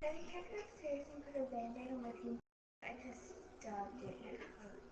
I kept it upstairs and put a band-aid on my finger. I just didn't hurt.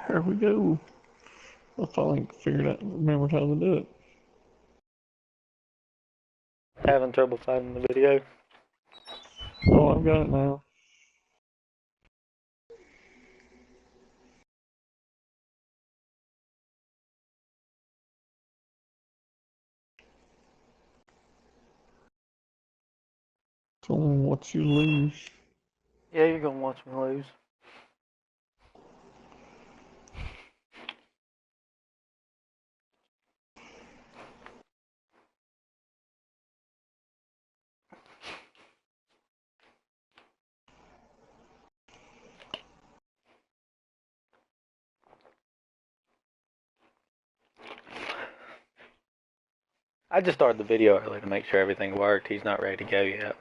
Here we go. I finally figured out, remembered how to do it. Having trouble finding the video? Oh, I've got it now. So I'm gonna watch you lose. Yeah, you're gonna watch me lose. I just started the video early to make sure everything worked. He's not ready to go yet.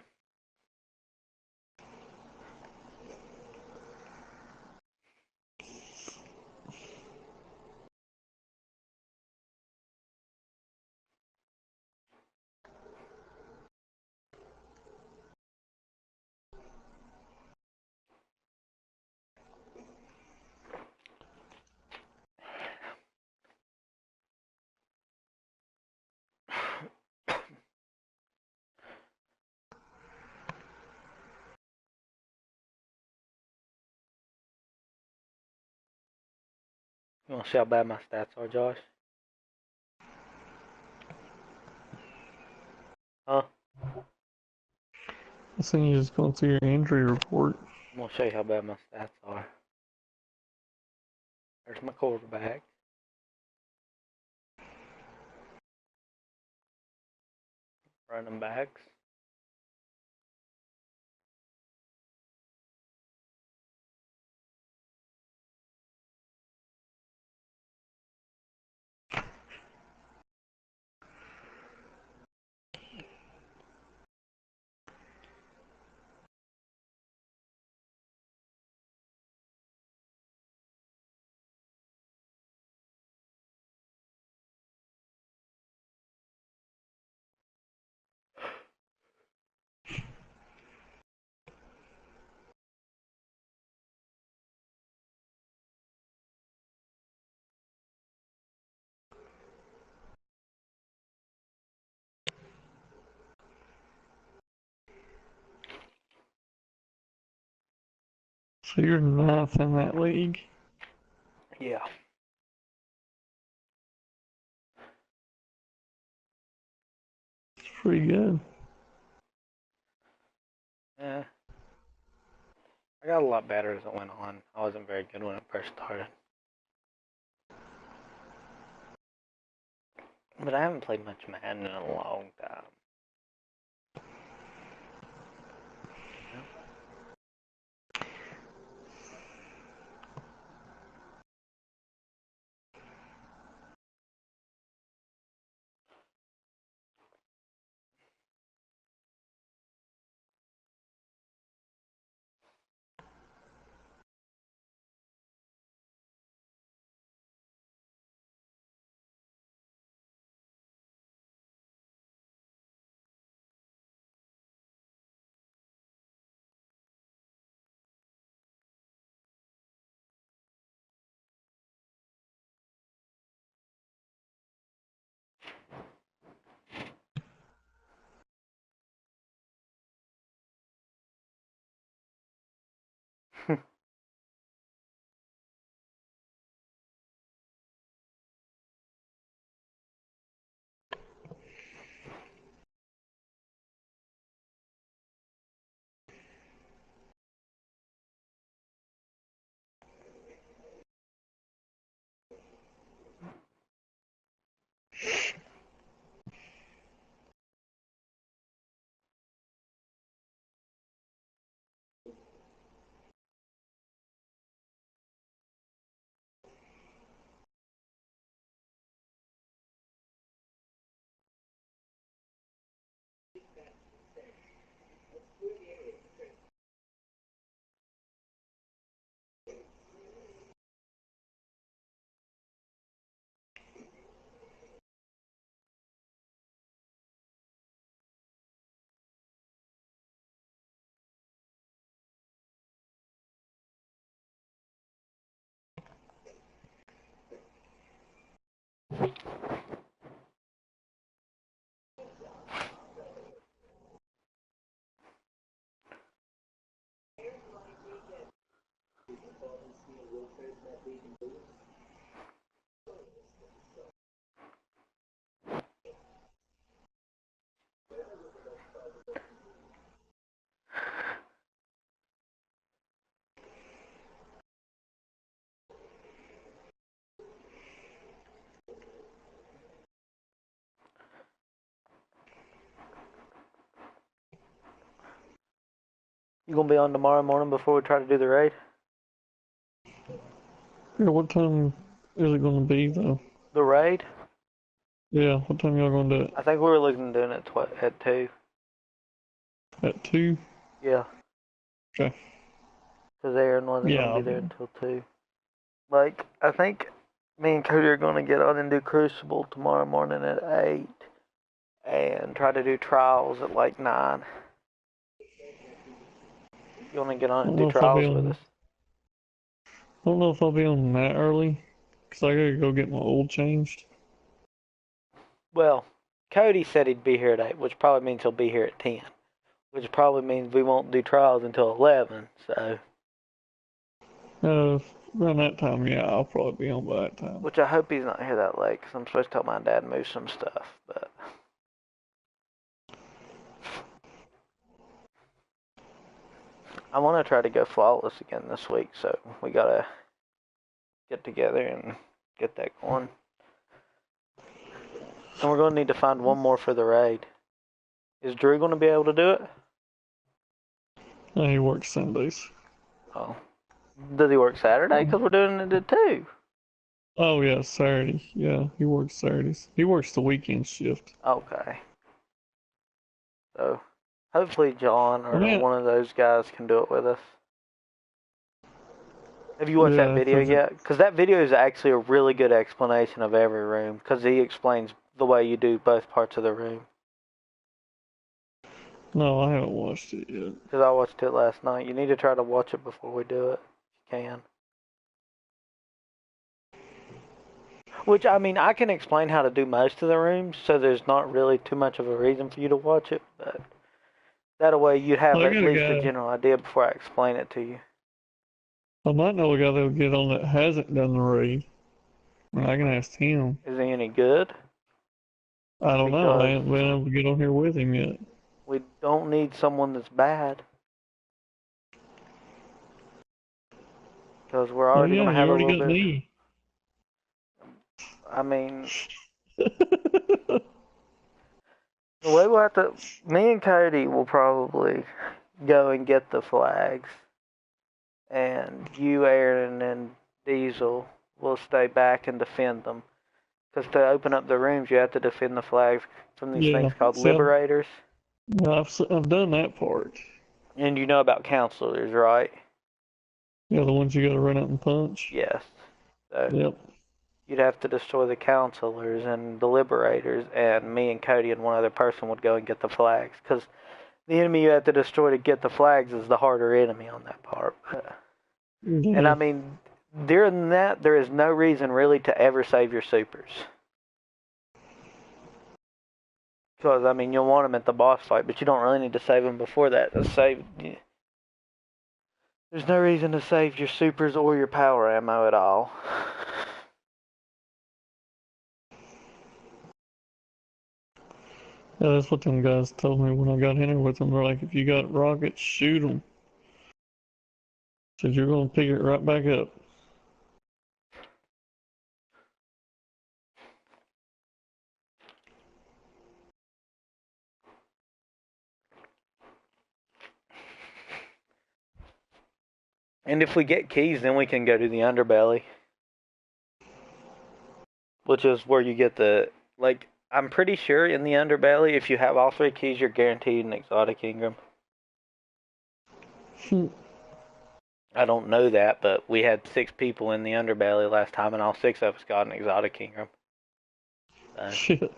You wanna see how bad my stats are, Josh? Huh? I think you're just going through your injury report. I'm gonna show you how bad my stats are. There's my quarterback. Running backs. So you're ninth in that league. Yeah. It's pretty good. Yeah. I got a lot better as it went on. I wasn't very good when it first started. But I haven't played much Madden in a long time. You gonna be on tomorrow morning before we try to do the raid? Yeah, what time is it gonna be though? The raid? Yeah, what time y'all gonna do it? I think we were looking at doing it at 2. At 2? Yeah. Okay. Because Aaron wasn't Yeah, gonna be I'll there be. until 2. Like, I think me and Cody are gonna get on and do Crucible tomorrow morning at 8. And try to do trials at like 9. You wanna get I on and don't do know if I'll be trials with on. us? I don't know if I'll be on that early, cause I gotta go get my oil changed. Well, Cody said he'd be here at 8, which probably means he'll be here at 10. Which probably means we won't do trials until 11, so. Around that time, yeah, I'll probably be on by that time. Which I hope he's not here that late, because I'm supposed to tell my dad to move some stuff, but. I want to try to go flawless again this week, so we gotta get together and get that going. And we're gonna need to find one more for the raid. Is Drew gonna be able to do it? No, he works Sundays. Oh. Does he work Saturday? Because we're doing it at 2. Oh yeah, Saturday. Yeah, he works Saturdays. He works the weekend shift. Okay. So, hopefully John I or mean, one of those guys can do it with us. Have you watched that yeah, video yet? Because that video is actually a really good explanation of every room, because he explains the way you do both parts of the room. no, I haven't watched it yet. Because I watched it last night. You need to try to watch it before we do it, if you can. Which, I mean, I can explain how to do most of the rooms, so there's not really too much of a reason for you to watch it, but that way you'd have I at got a least a guy. general idea before I explain it to you. I might know a guy that'll get on that hasn't done the raid. And I can ask him. Is he any good? I don't know. I Because haven't been able to get on here with him yet. we don't need someone that's bad. Because we're Oh already going yeah, to you have a already little got bit. me. I mean, the way we'll have to. Me and Cody will probably go and get the flags. And you, Aaron, and Diesel will stay back and defend them. Because to open up the rooms, you have to defend the flags from these Yeah. things called See, liberators. I've done that part. And you know about counselors, right? Yeah, the ones you gotta run out and punch. Yes. So Yep. you'd have to destroy the counselors and the liberators, and me and Cody and one other person would go and get the flags. Because the enemy you have to destroy to get the flags is the harder enemy on that part. And I Yeah. mean, during that, there is no reason really to ever save your supers. Because, I mean, you'll want them at the boss fight, but you don't really need to save them before that. There's no reason to save your supers or your power ammo at all. Yeah, that's what them guys told me when I got in there with them. They're like, if you got rockets, shoot them. Said you're gonna pick it right back up. And if we get keys, then we can go to the underbelly. Which is where you get the, like, I'm pretty sure in the underbelly, if you have all 3 keys, you're guaranteed an exotic Ingram. I don't know that, but we had 6 people in the underbelly last time, and all 6 of us got an exotic Ingram. Shit.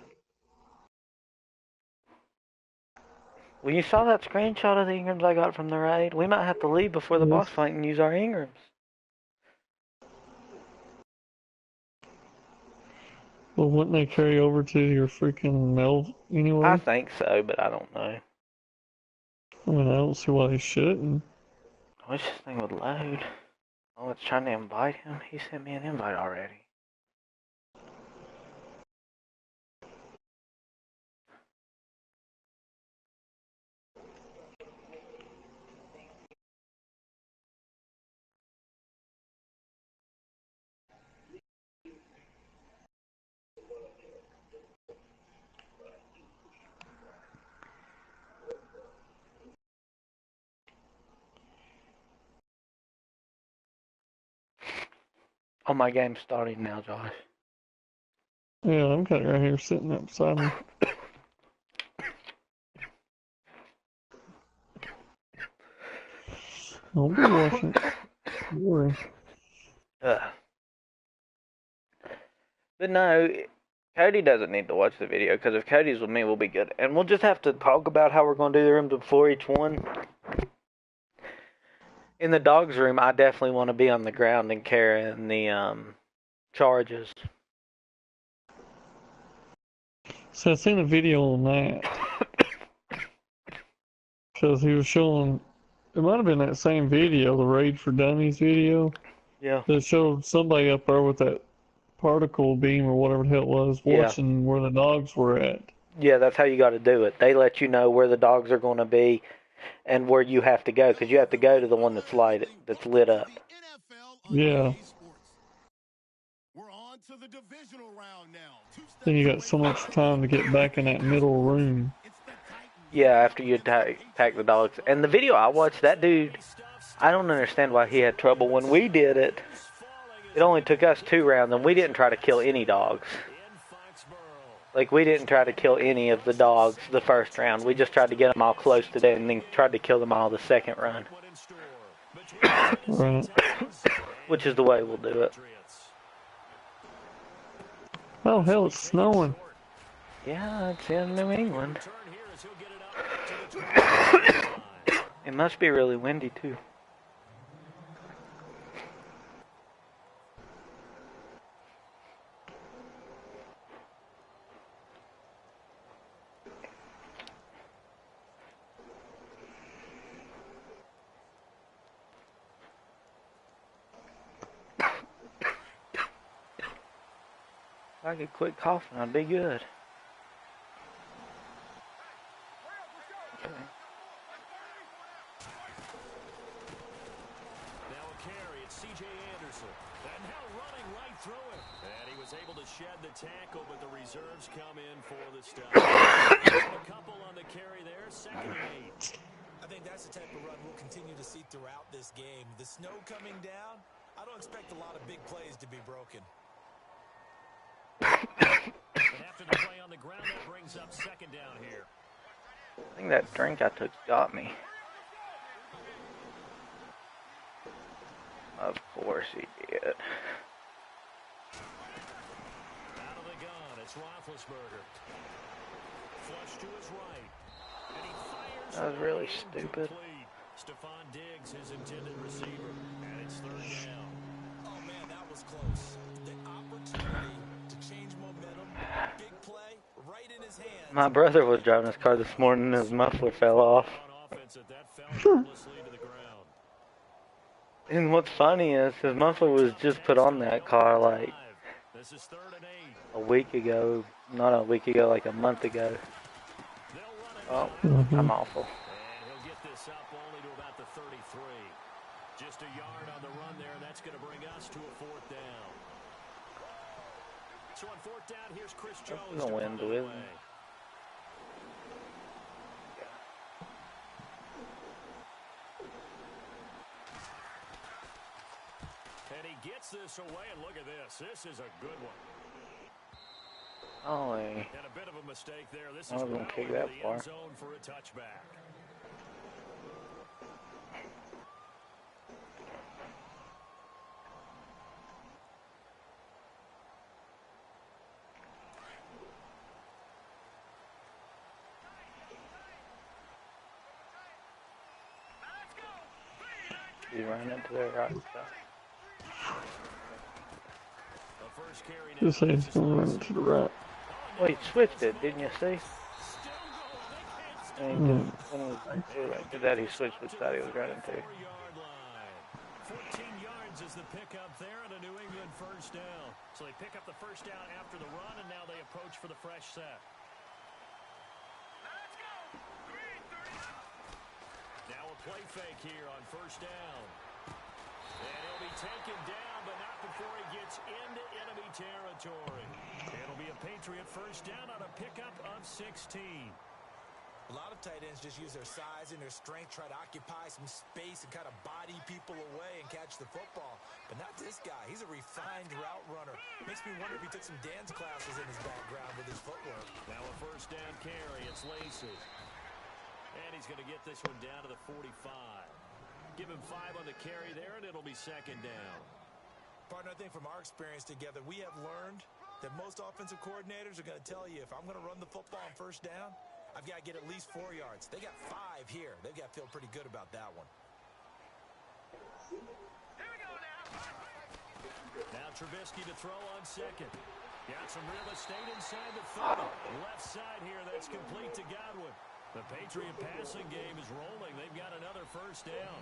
When you saw that screenshot of the Ingrams I got from the raid, we might have to leave before the boss fight and use our Ingrams. Well, wouldn't they carry over to your freaking mail anyway? I think so, but I don't know. I mean, I don't see why they shouldn't. I wish this thing would load. Oh, it's trying to invite him. He sent me an invite already. Oh, my game's starting now, Josh. Yeah, I'm kind of right here sitting up beside me. I'll be watching it. Don't worry. But no, Cody doesn't need to watch the video, because if Cody's with me, we'll be good. And we'll just have to talk about how we're going to do the rooms before each one. In the dog's room, I definitely want to be on the ground and carrying the charges. So I seen a video on that. Because he was showing, it might have been that same video, the Raid for Dummies video. Yeah. That showed somebody up there with that particle beam or whatever the hell it was, watching where the dogs were at. Yeah, that's how you got to do it. They let you know where the dogs are going to be and where you have to go, because you have to go to the one that's lit up. Yeah. Then you got so much time to get back in that middle room. Yeah, after you attack the dogs. And the video I watched, that dude, I don't understand why he had trouble. When we did it, it only took us 2 rounds, and we didn't try to kill any dogs. Like, we didn't try to kill any of the dogs the first round. We just tried to get them all close to them and then tried to kill them all the second run. Right. Which is the way we'll do it. Oh, hell, it's snowing. Yeah, it's in New England. It must be really windy, too. If I could quit coughing, I'd be good. Okay. Now a carry, it's C.J. Anderson. And now running right through it. And he was able to shed the tackle, but the reserves come in for the stop. A couple on the carry there, 2nd and 8. I think that's the type of run we'll continue to see throughout this game. The snow coming down, I don't expect a lot of big plays to be broken. And after the play on the ground, that brings up 2nd down here. I think that drink I took got me. Of course he did. Out of the gun, it's Roethlisberger. Flush to his right. And he fires. That was really stupid. Stephon Diggs, his intended receiver. And it's 3rd down. Oh, man, that was close. The opportunity to change momentum. Big play, right in his hands. My brother was driving his car this morning and his muffler fell off. And what's funny is his muffler was just put on that car like a week ago. Not a week ago, like a month ago. Oh, I'm awful. And he'll get this up only to about the 33. Just a yard on the run there, and that's going to bring us to a 4th down. So on 4th down, here's Chris Jones. No wind with him. And he gets this away, and look at this. This is a good one. Oh, And a bit of a mistake there. This I is was gonna kick well that into the far. end zone for a touchback. he ran into their right side. Just say he's going to run it to the right. Well, he switched it, didn't you see? And when he did that, he switched which side he was running to. 14 yards is the pickup there and a New England 1st down. So they pick up the 1st down after the run, and now they approach for the fresh set. Now a play fake here on 1st down. And he'll be taken down, but not before he gets into enemy territory. It'll be a Patriot 1st down on a pickup of 16. A lot of tight ends just use their size and their strength, try to occupy some space and kind of body people away and catch the football. But not this guy. He's a refined route runner. Makes me wonder if he took some dance classes in his background with his footwork. Now a first down carry. It's Lacey. And he's going to get this one down to the 45. Give him 5 on the carry there, and it'll be second down. Partner, I think from our experience together, we have learned that most offensive coordinators are going to tell you, if I'm going to run the football on first down, I've got to get at least 4 yards. They got 5 here. They've got to feel pretty good about that one. Now Trubisky to throw on second. Got some real estate inside the 30. Left side here, that's complete to Godwin. The Patriot passing game is rolling. They've got another first down.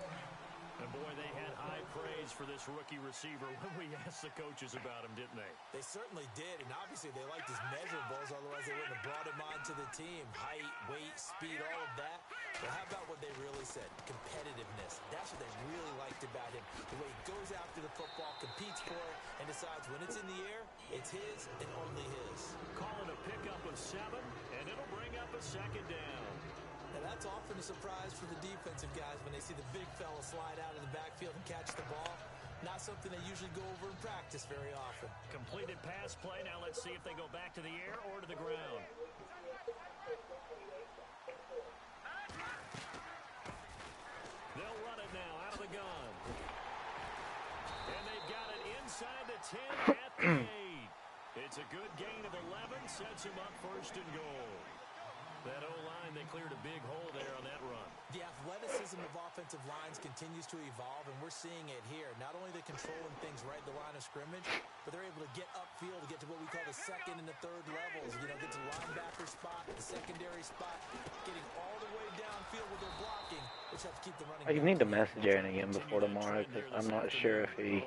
And boy, they had high praise for this rookie receiver when we asked the coaches about him, didn't they? They certainly did, and obviously they liked his measurables, otherwise they wouldn't have brought him onto the team. Height, weight, speed, all of that. But how about what they really said? Competitiveness. That's what they really liked about him. The way he goes after the football, competes for it, and decides when it's in the air, it's his and only his. Calling a pickup of 7, and it'll bring up a second down. Now that's often a surprise for the defensive guys when they see the big fella slide out of the backfield and catch the ball. Not something they usually go over in practice very often. Completed pass play. Now let's see if they go back to the air or to the ground. They'll run it now out of the gun. And they've got it inside the 10 at the 8. It's a good gain of 11. Sets him up first and goal. That O-line, they cleared a big hole there on that run. The athleticism of offensive lines continues to evolve, and we're seeing it here. Not only are they controlling things right at the line of scrimmage, but they're able to get upfield to get to what we call the second and the third levels. You know, get to the linebacker spot, the secondary spot, getting all the way downfield with their blocking, which helps keep the running. I need to message Aaron again before tomorrow because I'm not sure if he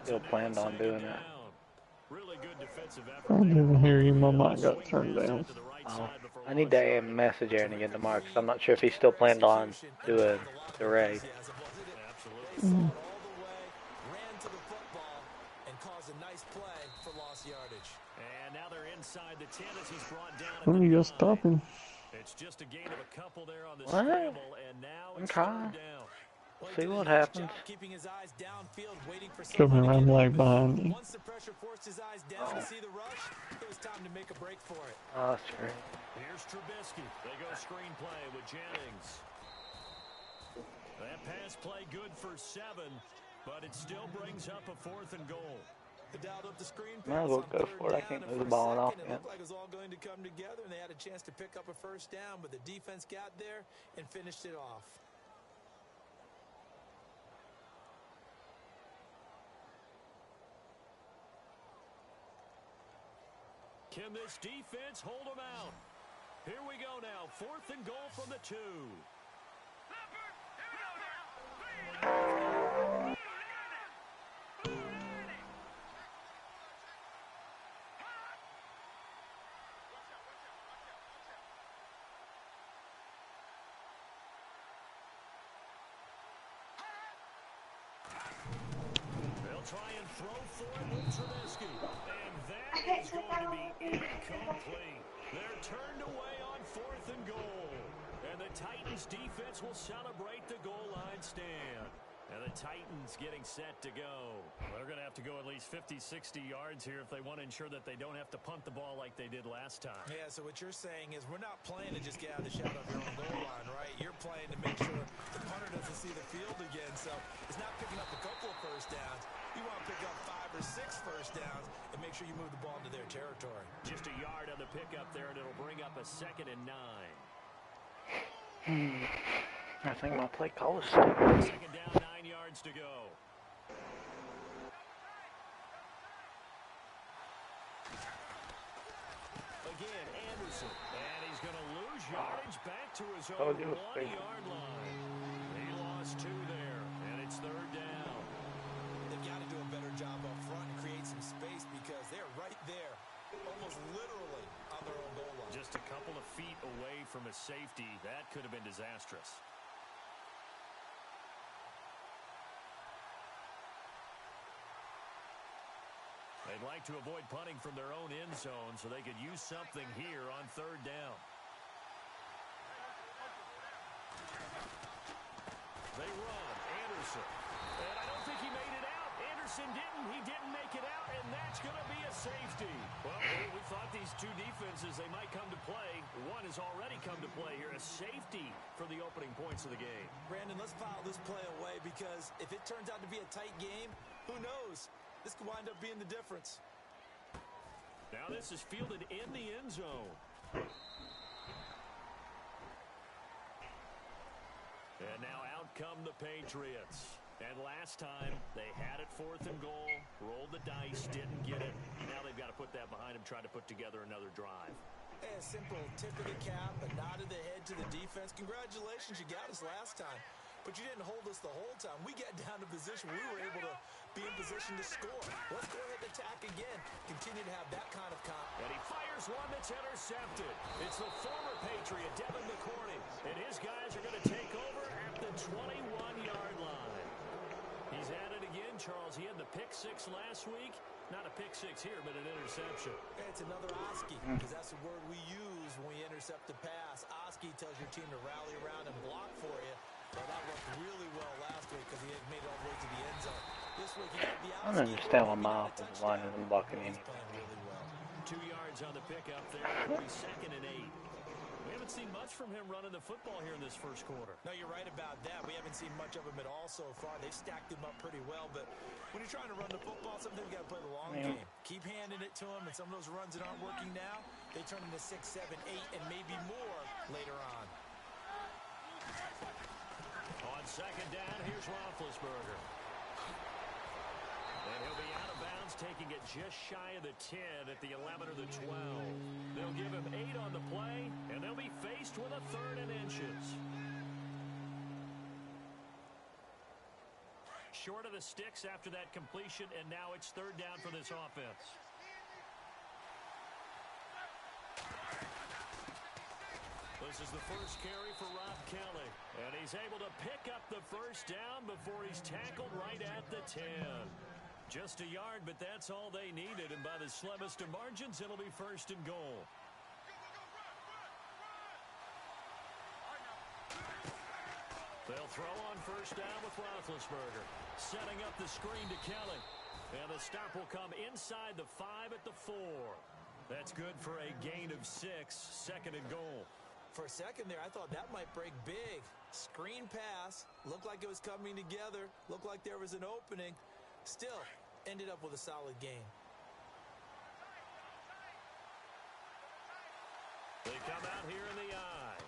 still planned on doing it. Really good defensive effort. I didn't even hear you. My mic got turned down. Oh, I need to message Aaron again tomorrow because I'm not sure if he still planned on doing the Ray. Absolutely. Ran to the football and caused a nice play for lost yardage. And now they're inside the 10 as he's brought down. When are you guys stopping? It's just a gain of a couple there on the What? scramble, and now it's third down. See what happens. Keeping his eyes downfield, waiting for Coming someone to around get like open. behind you. Once the pressure forced his eyes down to see the rush, it was time to make a break for it. Oh, that's great. Here's Trubisky. They go screenplay with Jennings. That pass play good for 7, but it still brings up a 4th and goal. They dialed up the screen Might as pass well on go third for it. I down, can't and move for the ball a off second, yet. It looked like it was all going to come together, and they had a chance to pick up a first down, but the defense got there and finished it off. Can this defense hold them out? Here we go now. 4th and goal from the 2. They'll try and throw for it with Trubisky. And that is going to be incomplete. They're turned away on 4th and goal. And the Titans defense will celebrate the goal line stand. And the Titans getting set to go. They're going to have to go at least 50, 60 yards here if they want to ensure that they don't have to punt the ball like they did last time. Yeah, so what you're saying is we're not playing to just get out of the shadow of your own goal line, right? You're playing to make sure the punter doesn't see the field again. So it's not picking up a couple of first downs. You want to pick up 5 or 6 first downs and make sure you move the ball into their territory. Just a yard on the pickup there, and it'll bring up a 2nd and 9. I think my play call is 2nd down, 9 yards to go. Again, Anderson. And he's going to lose yardage back to his own 1-yard line. He lost 2 there, and it's 3rd down. They've got to do a better job up front and create some space because they're right there, almost literally on their own goal line. Just a couple of feet away from a safety. That could have been disastrous. They'd like to avoid punting from their own end zone so they could use something here on 3rd down. Anderson. And I don't think he made it out. Anderson didn't. He didn't make it out, and that's going to be a safety. Well, we thought these two defenses, they might come to play. One has already come to play here, a safety for the opening points of the game. Brandon, let's file this play away because if it turns out to be a tight game, who knows? This could wind up being the difference. Now this is fielded in the end zone. And now out come the Patriots. And last time, they had it 4th and goal, rolled the dice, didn't get it. Now they've got to put that behind them, try to put together another drive. Hey, a simple tip of the cap, a nod of the head to the defense. Congratulations, you got us last time. But you didn't hold us the whole time. We got down to position. We were able to be in position to score. Let's go ahead and attack again. Continue to have that kind of confidence. And he fires one that's intercepted. It's the former Patriot, Devin McCourty. And his guys are going to take over at the 21-yard line. He's at it again, Charles. He had the pick six last week. Not a pick six here, but an interception. Hey, it's another Oski, because that's the word we use when we intercept the pass. Oski tells your team to rally around and block for you. Well, that worked really well last week because he had made it all the way to the end zone. This week he got the I don't understand why my offensive line isn't blocking He's anything. playing really well. 2 yards on the pickup there. It'll be 2nd and 8. We haven't seen much from him running the football here in this first quarter. No, you're right about that. We haven't seen much of him at all so far. They've stacked him up pretty well, but when you're trying to run the football, sometimes you got to play the long game. Keep handing it to him, and some of those runs that aren't working now, they turn into 6, 7, 8, and maybe more later on. On 2nd down, here's Roethlisberger. And he'll be out of bounds, taking it just shy of the 10 at the 11 or the 12. They'll give him 8 on the play, and they'll be faced with a 3rd and inches. Short of the sticks after that completion, and now it's 3rd down for this offense. This is the first carry for Rob Kelly, and he's able to pick up the first down before he's tackled right at the 10. Just a yard, but that's all they needed, and by the slimmest of margins, it'll be 1st and goal. They'll throw on 1st down with Roethlisberger, setting up the screen to Kelly, and the stop will come inside the 5 at the 4. That's good for a gain of 6, 2nd and goal. For a second there, I thought that might break big. Screen pass. Looked like it was coming together. Looked like there was an opening. Still, ended up with a solid game. They come out here in the eye.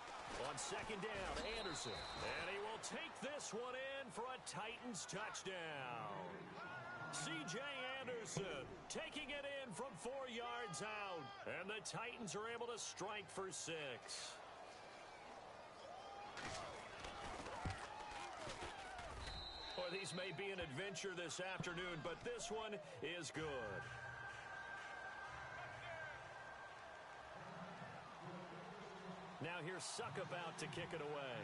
On 2nd down, Anderson. And he will take this one in for a Titans touchdown. C.J. Anderson taking it in from 4 yards out. And the Titans are able to strike for 6. Boy, these may be an adventure this afternoon, but this one is good. Now here's Suck about to kick it away.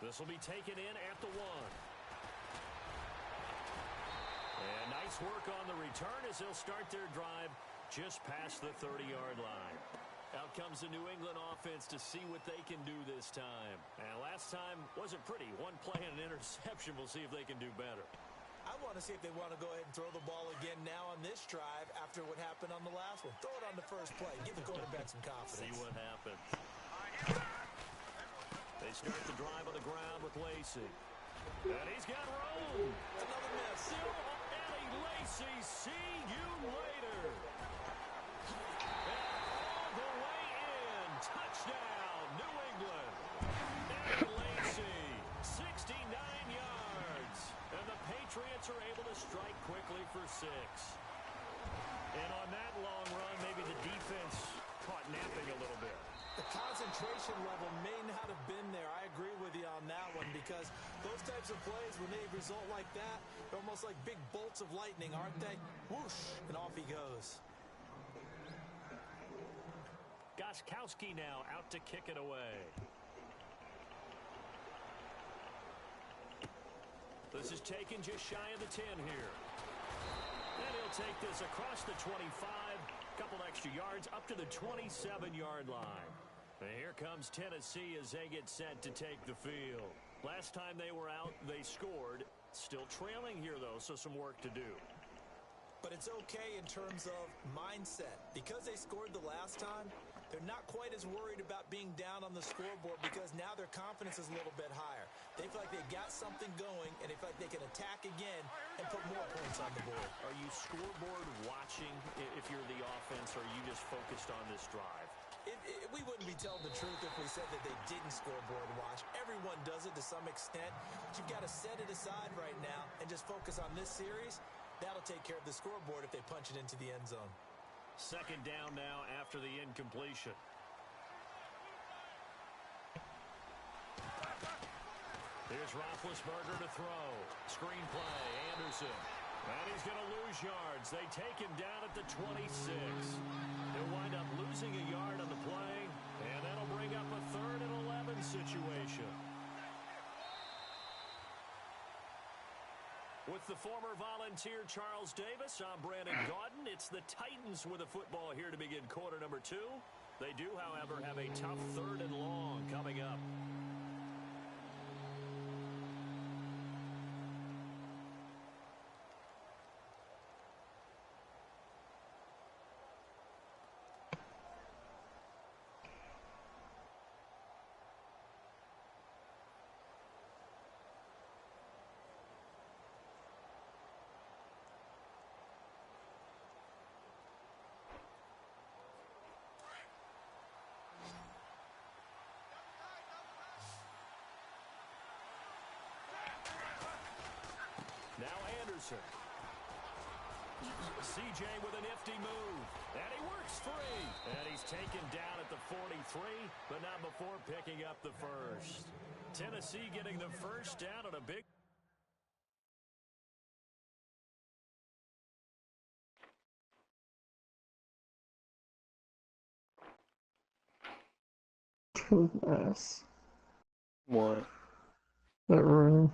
This will be taken in at the 1. And nice work on the return as they'll start their drive just past the 30-yard line. Out comes the New England offense to see what they can do this time. And last time wasn't pretty. One play and an interception. We'll see if they can do better. I want to see if they want to go ahead and throw the ball again now on this drive after what happened on the last one. Throw it on the first play. Give the quarterback some confidence. See what happens. They start the drive on the ground with Lacey. And he's got room. Another miss. Still Eddie Lacy. See you later. And all the way in. Touchdown, New England. Eddie Lacy, 69 yards. And the Patriots are able to strike quickly for 6. And on that long run, maybe the defense caught napping a little bit. The concentration level may not have been there. I agree with you on that one because those types of plays, when they result like that, they're almost like big bolts of lightning, aren't they? Whoosh, and off he goes. Gostkowski now out to kick it away. This is taken just shy of the 10 here. And he'll take this across the 25. Couple extra yards up to the 27-yard line. And here comes Tennessee as they get set to take the field. Last time they were out, they scored. Still trailing here, though, so some work to do. But it's okay in terms of mindset. Because they scored the last time, they're not quite as worried about being down on the scoreboard because now their confidence is a little bit higher. They feel like they got something going, and they feel like they can attack again and put more points on the board. Are you scoreboard watching if you're the offense, or are you just focused on this drive? We wouldn't be telling the truth if we said that they didn't scoreboard watch. Everyone does it to some extent. But you've got to set it aside right now and just focus on this series. That'll take care of the scoreboard if they punch it into the end zone. Second down now after the incompletion. Here's Roethlisberger to throw. Screen play, Anderson. And he's going to lose yards. They take him down at the 26. He'll wind up losing a yard on the play, and that'll bring up a 3rd and 11 situation. With the former Volunteer Charles Davis, I'm Brandon Gaudin. It's the Titans with a football here to begin quarter number 2. They do, however, have a tough 3rd and long coming up. Now Anderson. CJ with a nifty move. And he works free. And he's taken down at the 43, but not before picking up the first. Tennessee getting the first down on a big... Nice. What? That room.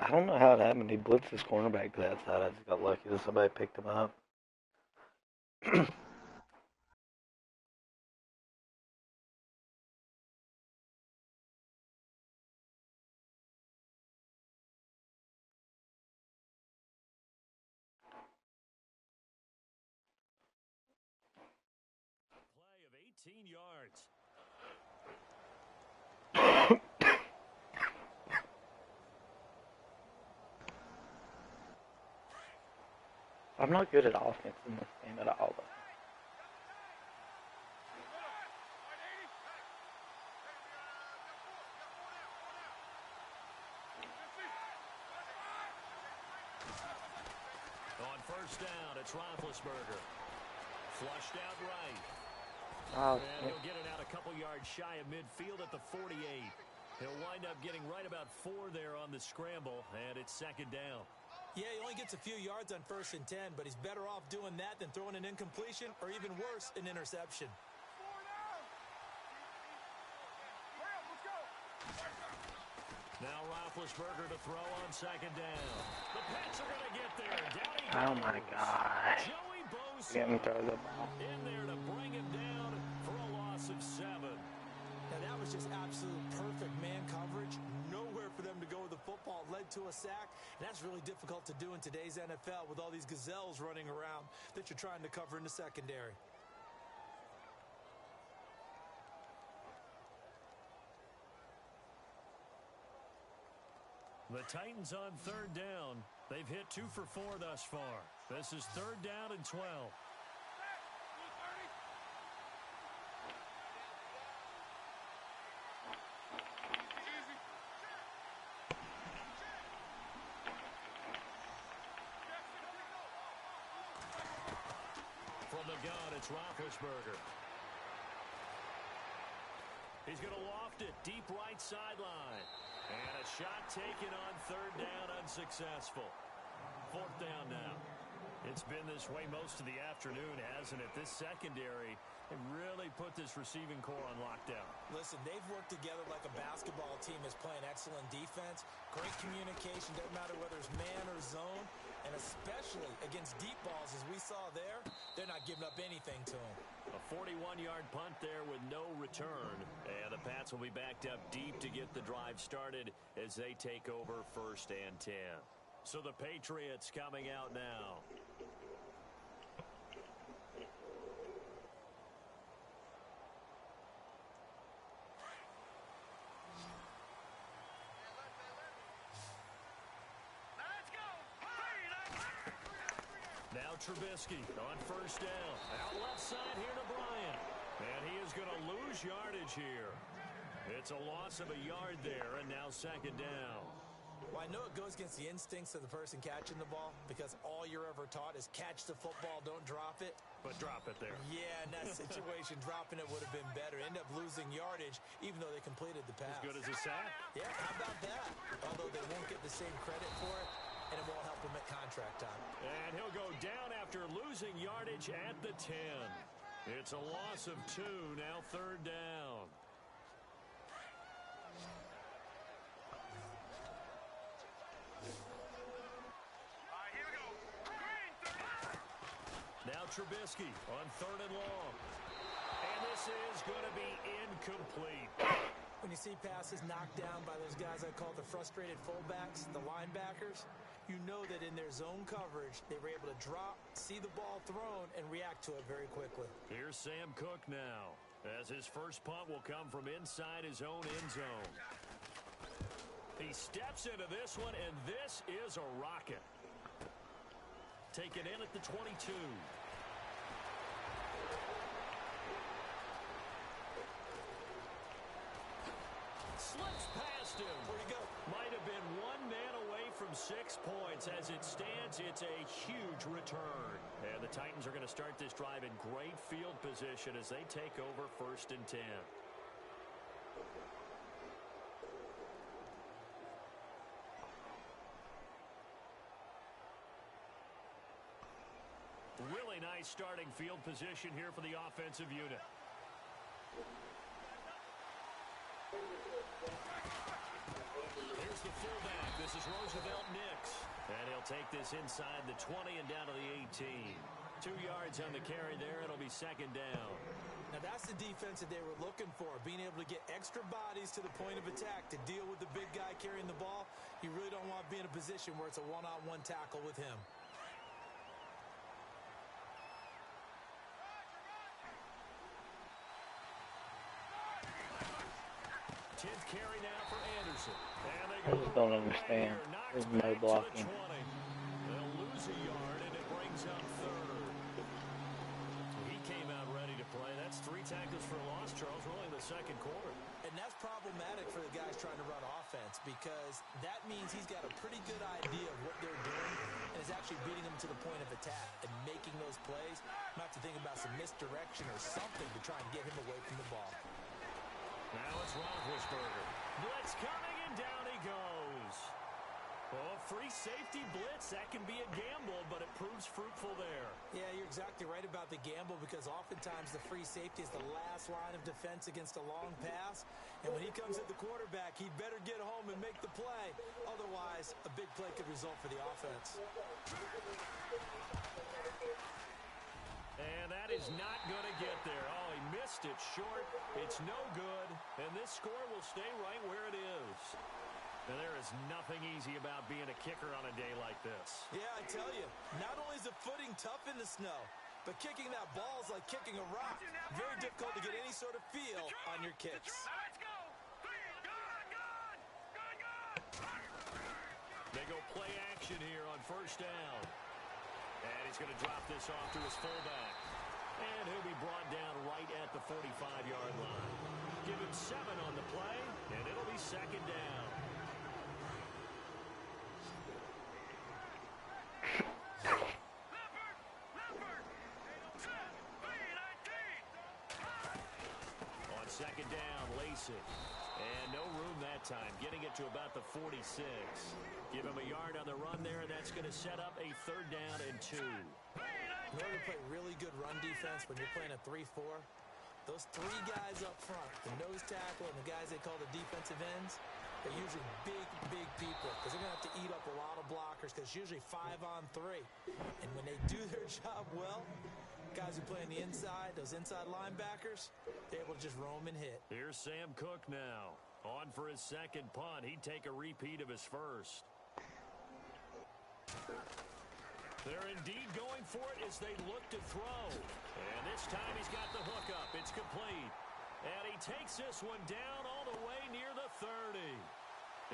I don't know how it happened. He blitzed his cornerback to that side. I just got lucky that somebody picked him up. Play of 18 yards. I'm not good at offense in this game at all, though. On first down, it's Roethlisberger. Flushed out right. Oh, And he'll get it out a couple yards shy of midfield at the 48. He'll wind up getting right about 4 there on the scramble, and it's second down. Yeah, he only gets a few yards on 1st and 10, but he's better off doing that than throwing an incompletion or even worse, an interception. Now Roethlisberger to throw on second down. The Pats are going to get there. Down he oh goes. my gosh. Joey Bosa Get me throw the ball. in there to bring him down for a loss of 7. Now, that was just absolute perfect man coverage. Nowhere for them to go with the football. Led to a sack. And that's really difficult to do in today's NFL with all these gazelles running around that you're trying to cover in the secondary. The Titans on third down. They've hit 2 for 4 thus far. This is 3rd down and 12. From the gun, it's Roethlisberger. He's going to loft it deep right sideline. And a shot taken on 3rd down, unsuccessful. 4th down now. It's been this way most of the afternoon, hasn't it? This secondary really put this receiving core on lockdown. Listen, they've worked together like a basketball team is playing excellent defense. Great communication, doesn't matter whether it's man or zone. And especially against deep balls, as we saw there, they're not giving up anything to him. A 41-yard punt there with no return. And the Pats will be backed up deep to get the drive started as they take over 1st and 10. So the Patriots coming out now. Now Trubisky on 1st down. Out left side here to Bryant. And he is going to lose yardage here. It's a loss of a yard there, and now 2nd down. Well, I know it goes against the instincts of the person catching the ball because all you're ever taught is catch the football, don't drop it. But drop it there. Yeah, in that situation, dropping it would have been better. End up losing yardage, even though they completed the pass. As good as a sack. Yeah, how about that? Although they won't get the same credit for it, and it won't help him at contract time. And he'll go down after losing yardage at the 10. It's a loss of 2, now 3rd down. Now Trubisky on 3rd and long. And this is going to be incomplete. When you see passes knocked down by those guys I call the frustrated fullbacks, the linebackers, you know that in their zone coverage, they were able to drop, see the ball thrown, and react to it very quickly. Here's Sam Cook now, as his first punt will come from inside his own end zone. He steps into this one, and this is a rocket. Taken in at the 22. Slips past him. Where'd he go? Might have been one man away from 6 points. As it stands, it's a huge return. And the Titans are going to start this drive in great field position as they take over 1st and 10. Really nice starting field position here for the offensive unit. Here's the fullback. This is Roosevelt Nix. And he'll take this inside the 20 and down to the 18. 2 yards on the carry there. It'll be 2nd down. Now that's the defense that they were looking for, being able to get extra bodies to the point of attack to deal with the big guy carrying the ball. You really don't want to be in a position where it's a one-on-one tackle with him. 10th carry now for Anderson. And they I go just don't understand. There's no blocking. They'll lose a yard, and it brings up 3rd. He came out ready to play. That's 3 tackles for a loss, Charles, really in the 2nd quarter. And that's problematic for the guys trying to run offense because that means he's got a pretty good idea of what they're doing and is actually beating them to the point of attack and making those plays. Might have to think about some misdirection or something to try and get him away from the ball. Now it's Roethlisberger. Blitz coming, and down he goes. Oh, free safety blitz. That can be a gamble, but it proves fruitful there. Yeah, you're exactly right about the gamble because oftentimes the free safety is the last line of defense against a long pass. And when he comes at the quarterback, he'd better get home and make the play. Otherwise, a big play could result for the offense. And that is not going to get there. Oh, he missed it short. It's no good. And this score will stay right where it is. And there is nothing easy about being a kicker on a day like this. Yeah, I tell you, not only is the footing tough in the snow, but kicking that ball is like kicking a rock. Very difficult to get any sort of feel on your kicks. They go play action here on 1st down. And he's going to drop this off to his fullback. And he'll be brought down right at the 45-yard line. Give him 7 on the play, and it'll be 2nd down. On 2nd down, Lacey. And no room that time, getting it to about the 46. Give him a yard on the run there, and that's going to set up a 3rd down and 2. In order to play really good run defense when you're playing a 3-4, those 3 guys up front, the nose tackle and the guys they call the defensive ends, are usually big people because they're going to have to eat up a lot of blockers because it's usually 5-on-3. And when they do their job well, guys who play on the inside, those inside linebackers, they're able to just roam and hit. Here's Sam Cook now. On for his second punt. He'd take a repeat of his first. They're indeed going for it as they look to throw. And this time he's got the hook up. It's complete. And he takes this one down all the way near the 30.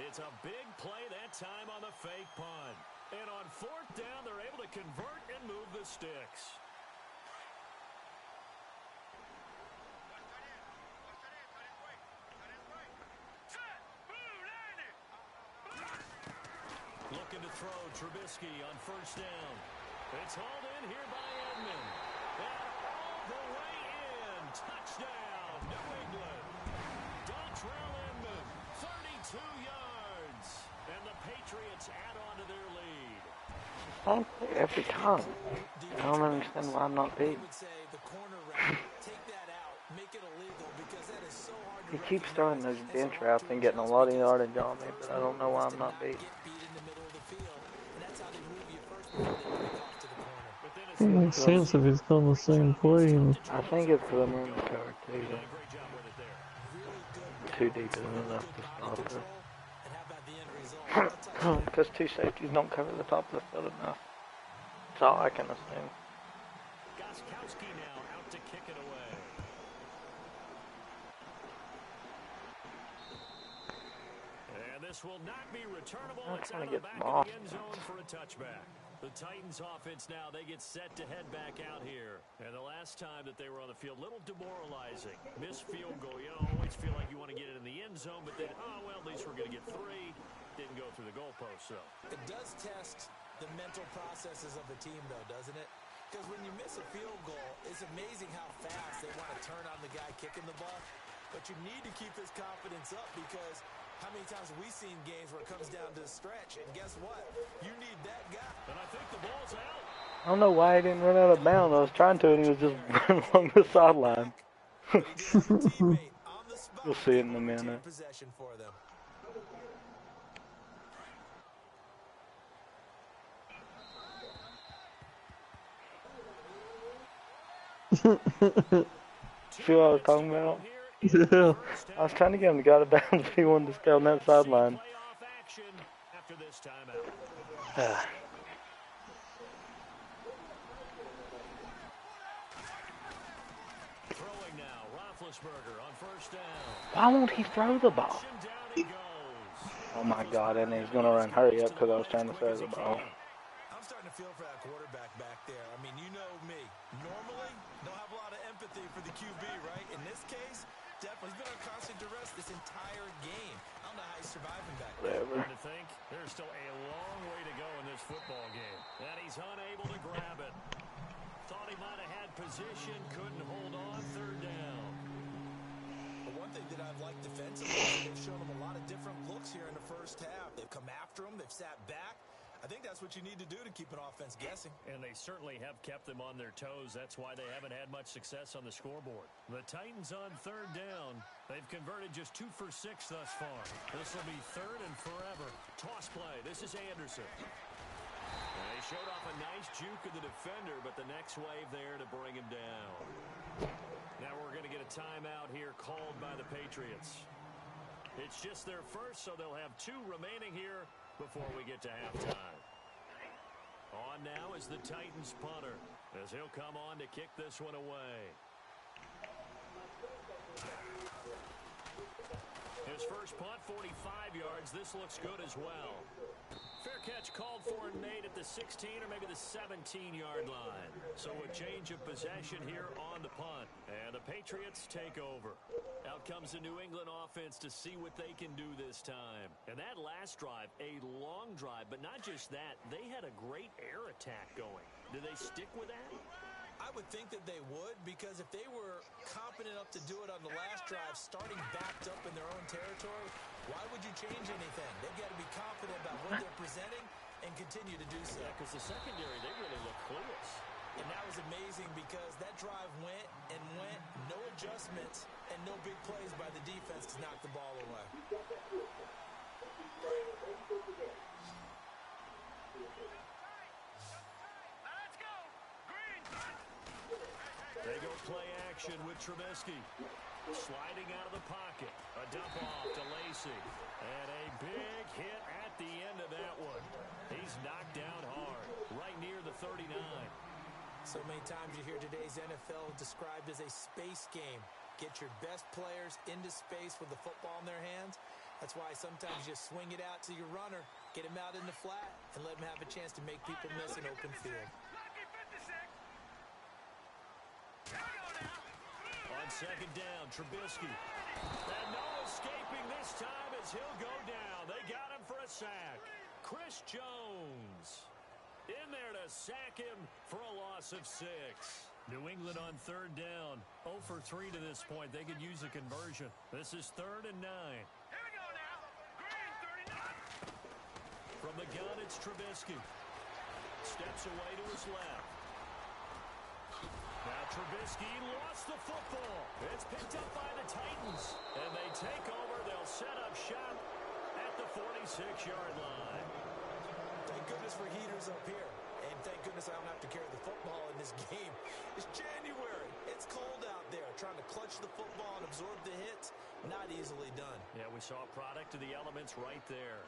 It's a big play that time on the fake punt. And on fourth down, they're able to convert and move the sticks. Looking to throw Trubisky on first down. It's hauled in here by Edmond. And all the way in. Touchdown, New England. Dontrell Edmond, 32 yards. And the Patriots add on to their lead. Every time. I don't understand why I'm not beat. He keeps throwing those bench routes and getting a lot of yardage on me, but I don't know why I'm not beat. It makes sense if he's calling the same play. And I think it's because I'm running the cover too. Too deep isn't enough to stop it. Because two safeties don't cover the top of the field enough. That's all I can assume. Gostkowski now out to kick it away. And this will not be returnable. It's out of the back of the end zone for a touchback. The Titans offense now, they get set to head back out here. And the last time that they were on the field, a little demoralizing. Missed field goal. You always feel like you want to get it in the end zone, but then, oh, well, at least we're going to get 3. Didn't go through the goalpost, so. It does test the mental processes of the team, though, doesn't it? Because when you miss a field goal, it's amazing how fast they want to turn on the guy kicking the ball. But you need to keep his confidence up because how many times have we seen games where it comes down to the stretch? And guess what? You need that guy. And I think the ball's out. I don't know why he didn't run out of bounds. I was trying to, and he was just running along the sideline. We'll see it in a minute. Possession for them. See what I was talking about? yeah. I was trying to get him to go out of bounds if he wanted to stay on that sideline. After this timeout. Throwing now, Roethlisberger on first down. Why won't he throw the ball? Oh my God, and he's going to run hurry up because I was trying to throw the ball. I'm starting to feel for that quarterback back there. I mean, you know me. Normally, don't have a lot of empathy for the QB, right? In this case, definitely. He's been on constant duress this entire game. I don't know how he's surviving back there. Whatever. To think there's still a long way to go in this football game. And he's unable to grab it. Thought he might have had position, couldn't hold on, third down. But one thing that I've liked defensively is they've shown him a lot of different looks here in the first half. They've come after him, they've sat back. I think that's what you need to do to keep an offense guessing. And they certainly have kept them on their toes. That's why they haven't had much success on the scoreboard. The Titans on third down. They've converted just 2 for 6 thus far. This will be third and forever. Toss play. This is Anderson. And they showed off a nice juke of the defender, but the next wave there to bring him down. Now we're going to get a timeout here called by the Patriots. It's just their first, so they'll have 2 remaining here before we get to halftime. On now is the Titans punter, as he'll come on to kick this one away. His first punt, 45 yards. This looks good as well. Fair catch called for and made at the 16 or maybe the 17-yard line. So a change of possession here on the punt. And the Patriots take over. Out comes the New England offense to see what they can do this time. And that last drive, a long drive, but not just that. They had a great air attack going. Do they stick with that? I would think that they would, because if they were competent enough to do it on the last drive, starting backed up in their own territory, why would you change anything? They've got to be confident about what they're presenting and continue to do so. Yeah, because the secondary, they really look clueless. And that was amazing because that drive went and went, no adjustments, and no big plays by the defense to knock the ball away. They go play action with Trubisky. Sliding out of the pocket. A dump off to Lacey. And a big hit at the end of that one. He's knocked down hard, right near the 39. So many times you hear today's NFL described as a space game. Get your best players into space with the football in their hands. That's why sometimes you just swing it out to your runner, get him out in the flat, and let him have a chance to make people miss an open field. On second down, Trubisky. And no escaping this time as he'll go down. They got him for a sack. Chris Jones in there to sack him for a loss of 6. New England on third down. 0 for 3 to this point. They could use a conversion. This is 3rd and 9. Here we go now. Green 39. From the gun, it's Trubisky. Steps away to his left. Now Trubisky lost the football. It's picked up by the Titans. And they take over. They'll set up shop at the 46-yard line. Thank goodness for heaters up here. And thank goodness I don't have to carry the football in this game. It's January. It's cold out there. Trying to clutch the football and absorb the hits, not easily done. Yeah, we saw a product of the elements right there.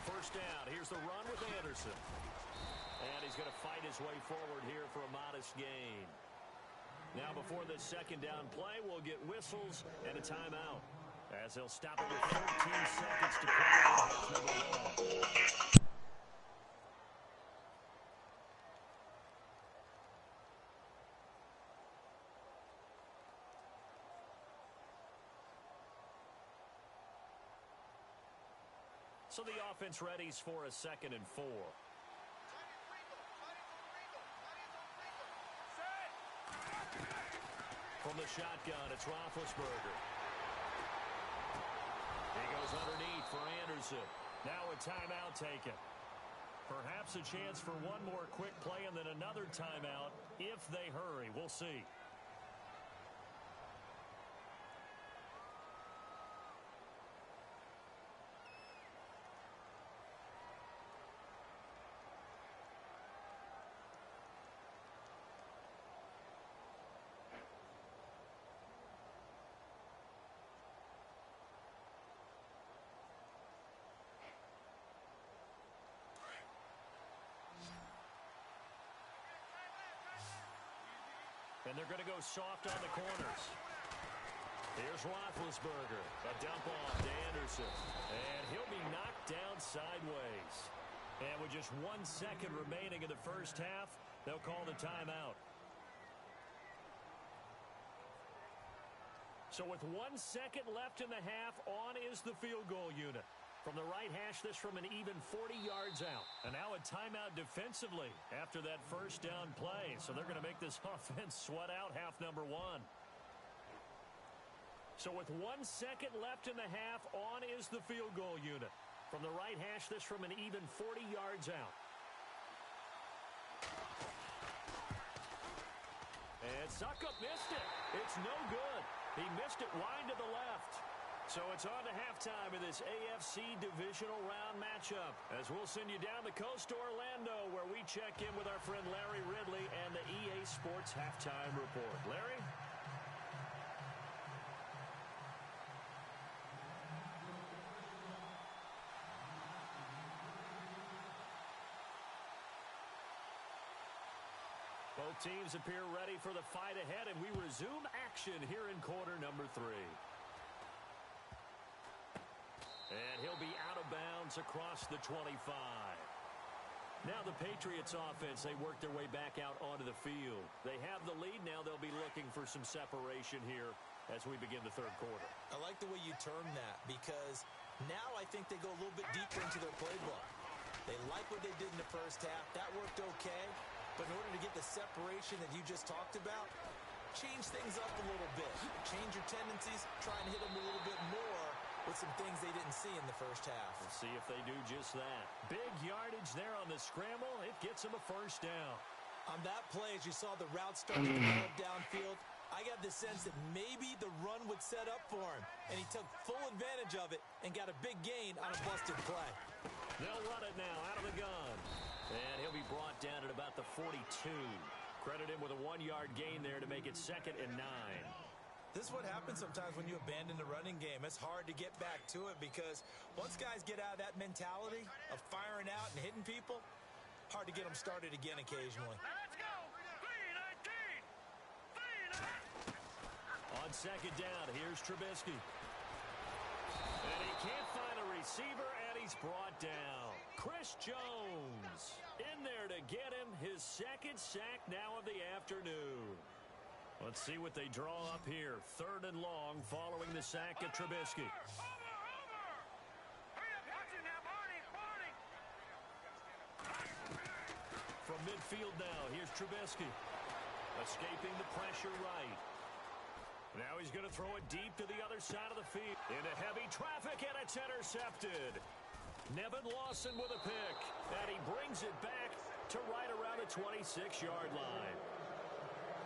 First down. Here's the run with Anderson. And he's going to fight his way forward here for a modest gain. Now before this second down play, we'll get whistles and a timeout, as they'll stop it with 13 seconds to play. Number 1. So the offense readies for a 2nd and 4. From the shotgun, it's Roethlisberger. He goes underneath for Anderson. Now a timeout taken. Perhaps a chance for one more quick play and then another timeout if they hurry. We'll see. And they're going to go soft on the corners. Here's Roethlisberger. A dump off to Anderson. And he'll be knocked down sideways. And with just 1 second remaining in the first half, they'll call the timeout. So with 1 second left in the half, on is the field goal unit. From the right hash, this from an even 40 yards out. And now a timeout defensively after that first down play. So they're going to make this offense sweat out half number 1. So with 1 second left in the half, on is the field goal unit. From the right hash, this from an even 40 yards out. And Suckup missed it. It's no good. He missed it wide to the left. So it's on to halftime of this AFC Divisional Round matchup, as we'll send you down the coast to Orlando, where we check in with our friend Larry Ridley and the EA Sports Halftime Report. Larry? Both teams appear ready for the fight ahead, and we resume action here in quarter number 3. And he'll be out of bounds across the 25. Now the Patriots offense, they work their way back out onto the field. They have the lead. Now they'll be looking for some separation here as we begin the third quarter. I like the way you term that, because now I think they go a little bit deeper into their playbook. They like what they did in the first half. That worked okay. But in order to get the separation that you just talked about, change things up a little bit. Change your tendencies, try and hit them a little bit more, with some things they didn't see in the first half. We'll see if they do just that. Big yardage there on the scramble. It gets them a first down. On that play, as you saw the route start to develop downfield, I got the sense that maybe the run would set up for him, and he took full advantage of it and got a big gain on a busted play. They'll run it now out of the gun. And he'll be brought down at about the 42. Credit him with a 1-yard gain there to make it 2nd and 9. This is what happens sometimes when you abandon the running game. It's hard to get back to it because once guys get out of that mentality of firing out and hitting people, hard to get them started again occasionally. Let's go. 3-19. 3-19. On 2nd down, here's Trubisky. And he can't find a receiver, and he's brought down. Chris Jones in there to get him his 2nd sack now of the afternoon. Let's see what they draw up here. 3rd and long following the sack of Trubisky. From midfield now, here's Trubisky. Escaping the pressure right. Now he's going to throw it deep to the other side of the field. Into heavy traffic, and it's intercepted. Nevin Lawson with a pick. And he brings it back to right around the 26-yard line.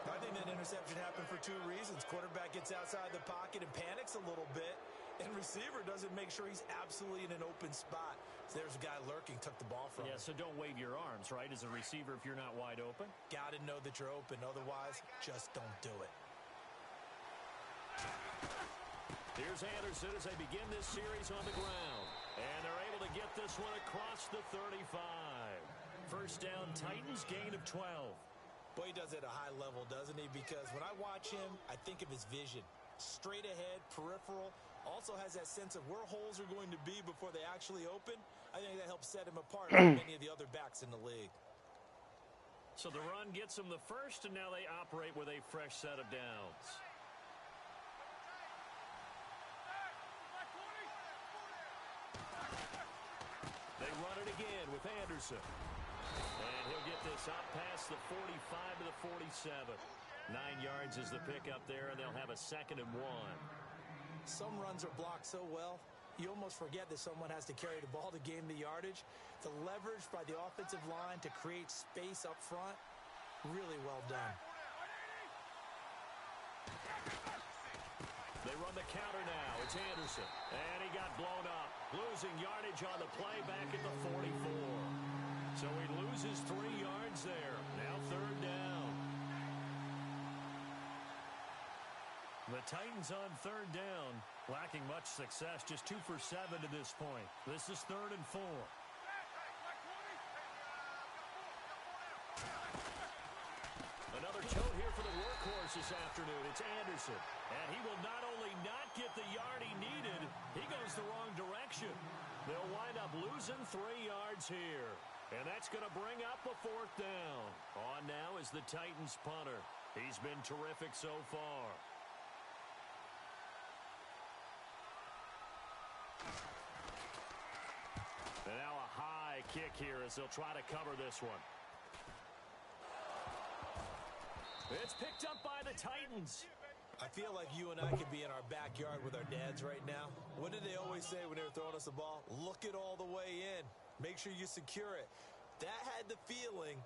I think that interception happened for 2 reasons. Quarterback gets outside the pocket and panics a little bit, and receiver doesn't make sure he's absolutely in an open spot. So there's a guy lurking, took the ball from him. Yeah, so don't wave your arms, right, as a receiver if you're not wide open? Got to know that you're open. Otherwise, just don't do it. Here's Anderson as they begin this series on the ground. And they're able to get this one across the 35. First down, Titans, gain of 12. Boy, he does it at a high level, doesn't he? Because when I watch him, I think of his vision. Straight ahead, peripheral. Also has that sense of where holes are going to be before they actually open. I think that helps set him apart from many of the other backs in the league. So the run gets them the first, and now they operate with a fresh set of downs. They run it again with Anderson. And he'll get this up past the 45 to the 47. 9 yards is the pickup there, and they'll have a 2nd and 1. Some runs are blocked so well, you almost forget that someone has to carry the ball to gain the yardage. The leverage by the offensive line to create space up front, really well done. They run the counter now. It's Anderson. And he got blown up. Losing yardage on the play back at the 44. So he loses 3 yards there. Now 3rd down. The Titans on 3rd down. Lacking much success. Just 2 for 7 to this point. This is 3rd and 4. Another tote here for the workhorse this afternoon. It's Anderson. And he will not only not get the yard he needed, he goes the wrong direction. They'll wind up losing 3 yards here. And that's going to bring up a 4th down. On now is the Titans punter. He's been terrific so far. And now a high kick here as they'll try to cover this one. It's picked up by the Titans. I feel like you and I could be in our backyard with our dads right now. What did they always say when they were throwing us the ball? Look it all the way in. Make sure you secure it. That had the feeling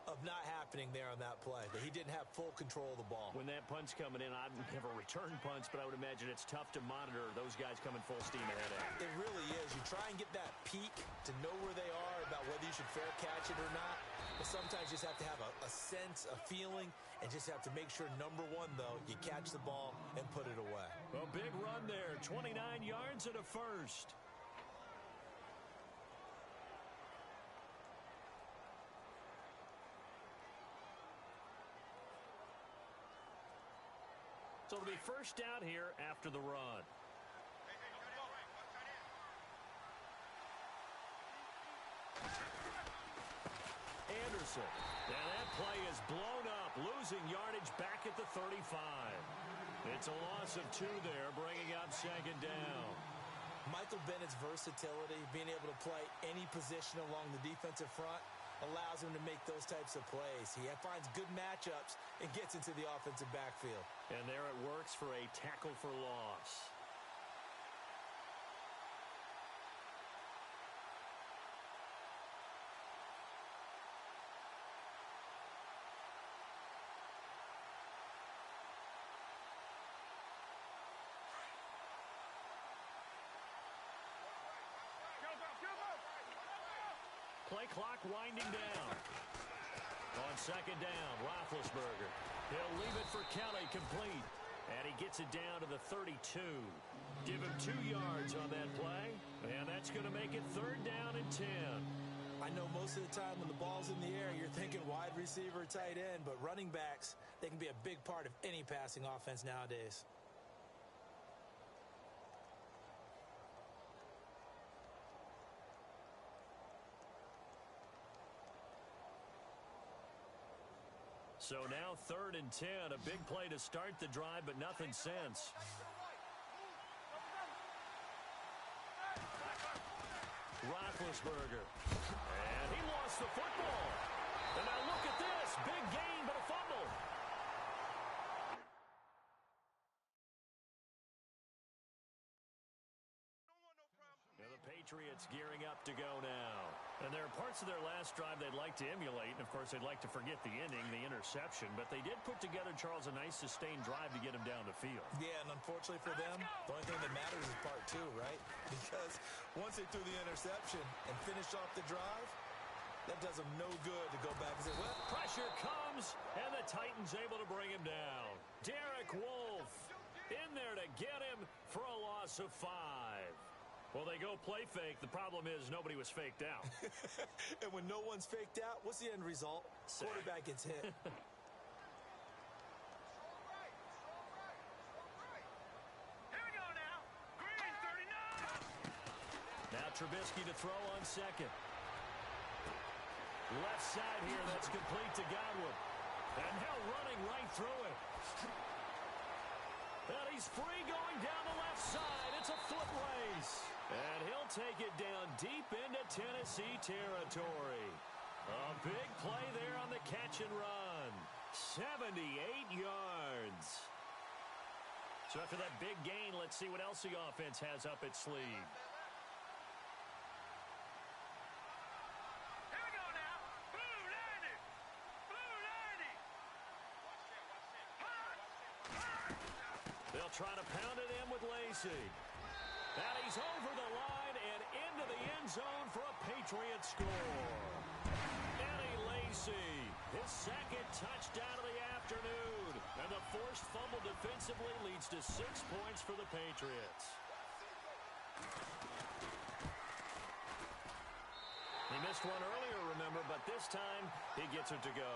of not happening there on that play, that he didn't have full control of the ball. When that punch coming in, I've never returned punts, but I would imagine it's tough to monitor those guys coming full steam ahead at. It really is. You try and get that peek to know where they are, about whether you should fair catch it or not. But sometimes you just have to have a sense, a feeling, and just have to make sure, number one, though, you catch the ball and put it away. A big run there, 29 yards and a first. So it'll be first down here after the run. Anderson. And that play is blown up, losing yardage back at the 35. It's a loss of 2 there, bringing up 2nd down. Michael Bennett's versatility, being able to play any position along the defensive front, allows him to make those types of plays. He finds good matchups and gets into the offensive backfield. And there it works for a tackle for loss. Play clock winding down. On second down, Roethlisberger. He'll leave it for Kelly, complete. And he gets it down to the 32. Give him 2 yards on that play. And that's going to make it third down and 10. I know most of the time when the ball's in the air, you're thinking wide receiver, tight end, but running backs, they can be a big part of any passing offense nowadays. So now third and 10, a big play to start the drive, but nothing since. Roethlisberger. And he lost the football. And now look at this. Big gain, but a fumble. Now the Patriots gearing up to go now. And there are parts of their last drive they'd like to emulate. And, of course, they'd like to forget the ending, the interception. But they did put together, Charles, a nice sustained drive to get him down the field. Yeah, and unfortunately for them, the only thing that matters is part 2, right? Because once they threw the interception and finished off the drive, that does them no good to go back and say, well, pressure comes, and the Titans able to bring him down. Derek Wolfe in there to get him for a loss of 5. Well, they go play fake. The problem is nobody was faked out. And when no one's faked out, what's the end result? Quarterback gets hit. Here we go now. Green 39. Now Trubisky to throw on second. Left side here, that's complete to Godwin. And now running right through it. And he's free going down the left side. It's a foot race. And he'll take it down deep into Tennessee territory. A big play there on the catch and run. 78 yards. So after that big gain, let's see what else the offense has up its sleeve. Here we go now. Blue 90. Blue 90. They'll try to pound it in with Lacy. And he's over the line and into the end zone for a Patriot score. Eddie Lacy, his second touchdown of the afternoon. And the forced fumble defensively leads to 6 points for the Patriots. He missed one earlier, remember, but this time he gets it to go.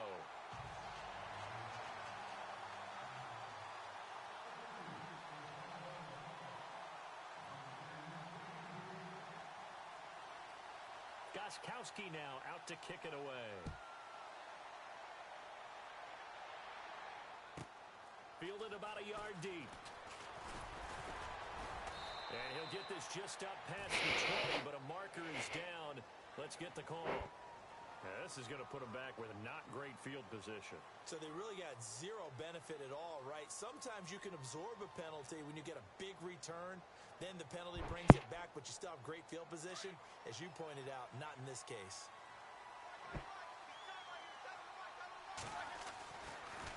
Gostkowski now out to kick it away. Fielded about a yard deep. And he'll get this just up past the 20, but a marker is down. Let's get the call. Now, this is going to put him back with a not great field position. So they really got zero benefit at all, right? Sometimes you can absorb a penalty when you get a big return. Then the penalty brings it back, but you still have great field position. As you pointed out, not in this case.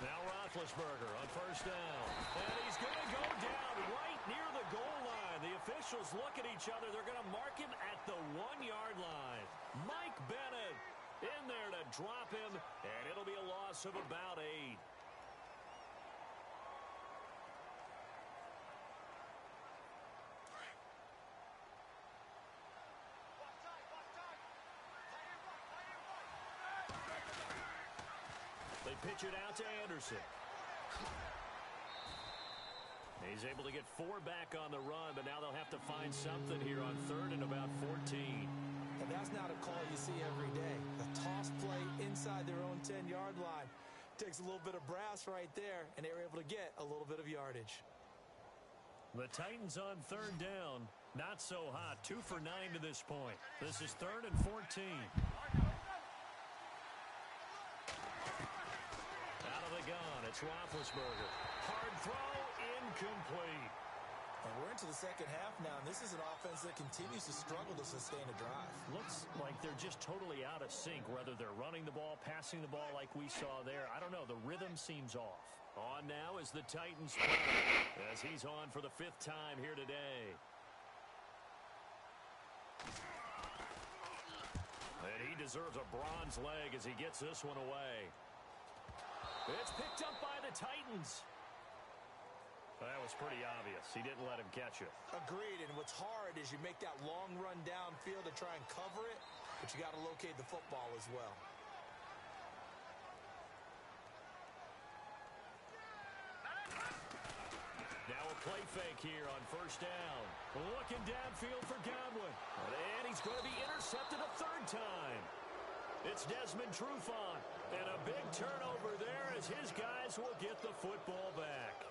Now Roethlisberger on first down. And he's going to go down right near the goal line. The officials look at each other. They're going to mark him at the 1-yard line. Mike Bennett in there to drop him, and it'll be a loss of about 8. They pitch it out to Anderson. He's able to get 4 back on the run, but now they'll have to find something here on third and about 14. And that's not a call you see every day. A toss play inside their own 10-yard line. Takes a little bit of brass right there, and they were able to get a little bit of yardage. The Titans on third down. Not so hot. 2 for 9 to this point. This is third and 14. Out of the gun, it's Roethlisberger. Hard throw, incomplete. And we're into the second half now, and this is an offense that continues to struggle to sustain a drive. Looks like they're just totally out of sync, whether they're running the ball, passing the ball like we saw there. I don't know. The rhythm seems off. On now is the Titans punter, as he's on for the 5th time here today. And he deserves a bronze leg as he gets this one away. It's picked up by the Titans. That was pretty obvious. He didn't let him catch it. Agreed, and what's hard is you make that long run downfield to try and cover it, but you got to locate the football as well. Now a play fake here on first down. Looking downfield for Godwin. And he's going to be intercepted a third time. It's Desmond Trufant. And a big turnover there as his guys will get the football back.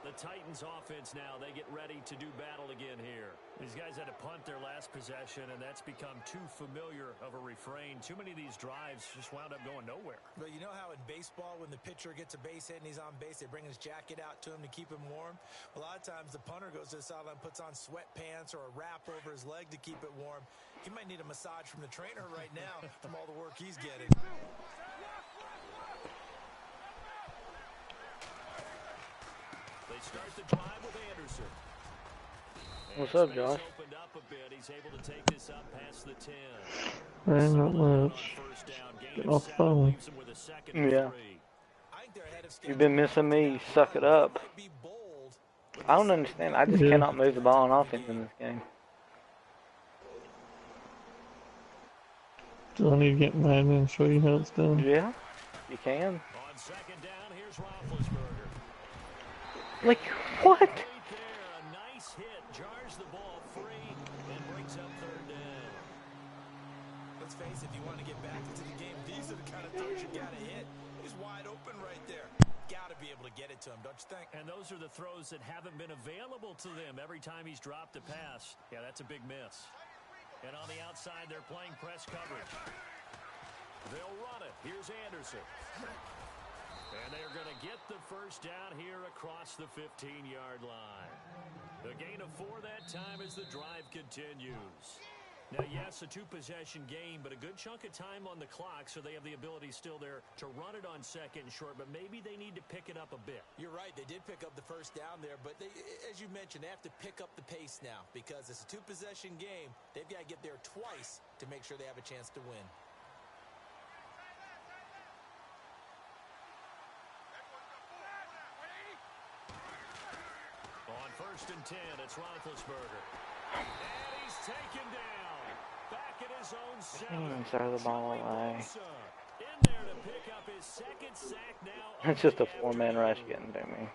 The Titans offense now, they get ready to do battle again here. These guys had to punt their last possession, and that's become too familiar of a refrain. Too many of these drives just wound up going nowhere. But you know how in baseball, when the pitcher gets a base hit and he's on base, they bring his jacket out to him to keep him warm? A lot of times the punter goes to the sideline, puts on sweatpants or a wrap over his leg to keep it warm. He might need a massage from the trainer right now from all the work he's getting. They start the drive with Anderson. What's up, Josh? Opened up a bit. He's able to take this up past the 10. Man, not much. Getting off the phone. Yeah. You've been missing me. Suck it up. I don't understand. I just cannot move the ball on offense in this game. Do I need to get Madden and show you how it's done? Yeah, you can. On second down, here's Roethlisberger. Like, what? Right there, a nice hit, jars the ball free, and brings up third down. Let's face it, if you want to get back into the game, these are the kind of throws you got to hit. He's wide open right there. Got to be able to get it to him, don't you think? And those are the throws that haven't been available to them every time he's dropped a pass. Yeah, that's a big miss. And on the outside, they're playing press coverage. They'll run it. Here's Anderson. And they're going to get the first down here across the 15-yard line. A gain of 4 that time as the drive continues. Now, yes, a two-possession game, but a good chunk of time on the clock, so they have the ability still there to run it on second and short, but maybe they need to pick it up a bit. You're right. They did pick up the first down there, but they, as you mentioned, they have to pick up the pace now because it's a two-possession game. They've got to get there twice to make sure they have a chance to win. On first and 10, it's Roethlisberger. And he's taken down. Back at his own 7. Throw the ball away. In there to pick up his second sack now. It's just a 4-man rush getting to me.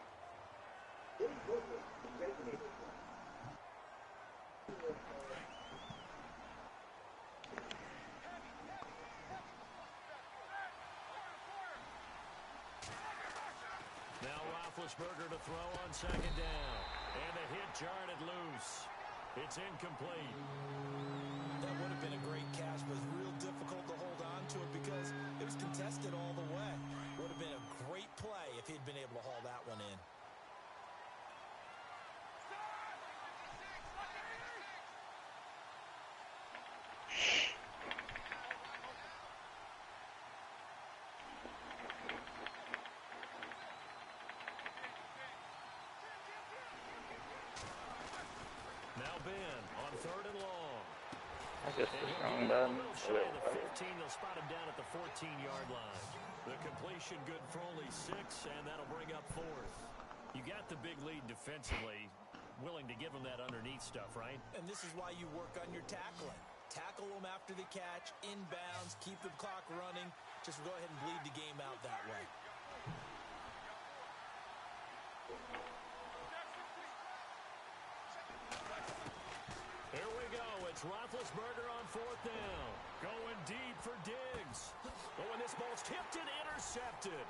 Now Roethlisberger to throw on second down. And the hit jarred it loose. It's incomplete. That would have been a great catch, but it was real difficult to hold on to it because it was contested all the way. Would have been a great play if he'd been able to haul that one in. Now Ben on third and long. That's just a strong button. Shy of the 15, they'll spot him down at the 14-yard line. The completion good for only 6, and that'll bring up 4th. You got the big lead defensively, willing to give them that underneath stuff, right? And this is why you work on your tackling. Tackle them after the catch, inbounds, keep the clock running. Just go ahead and bleed the game out that way. Here we go. It's Roethlisberger on 4th down. Going deep for Diggs. Oh, and this ball's tipped and intercepted.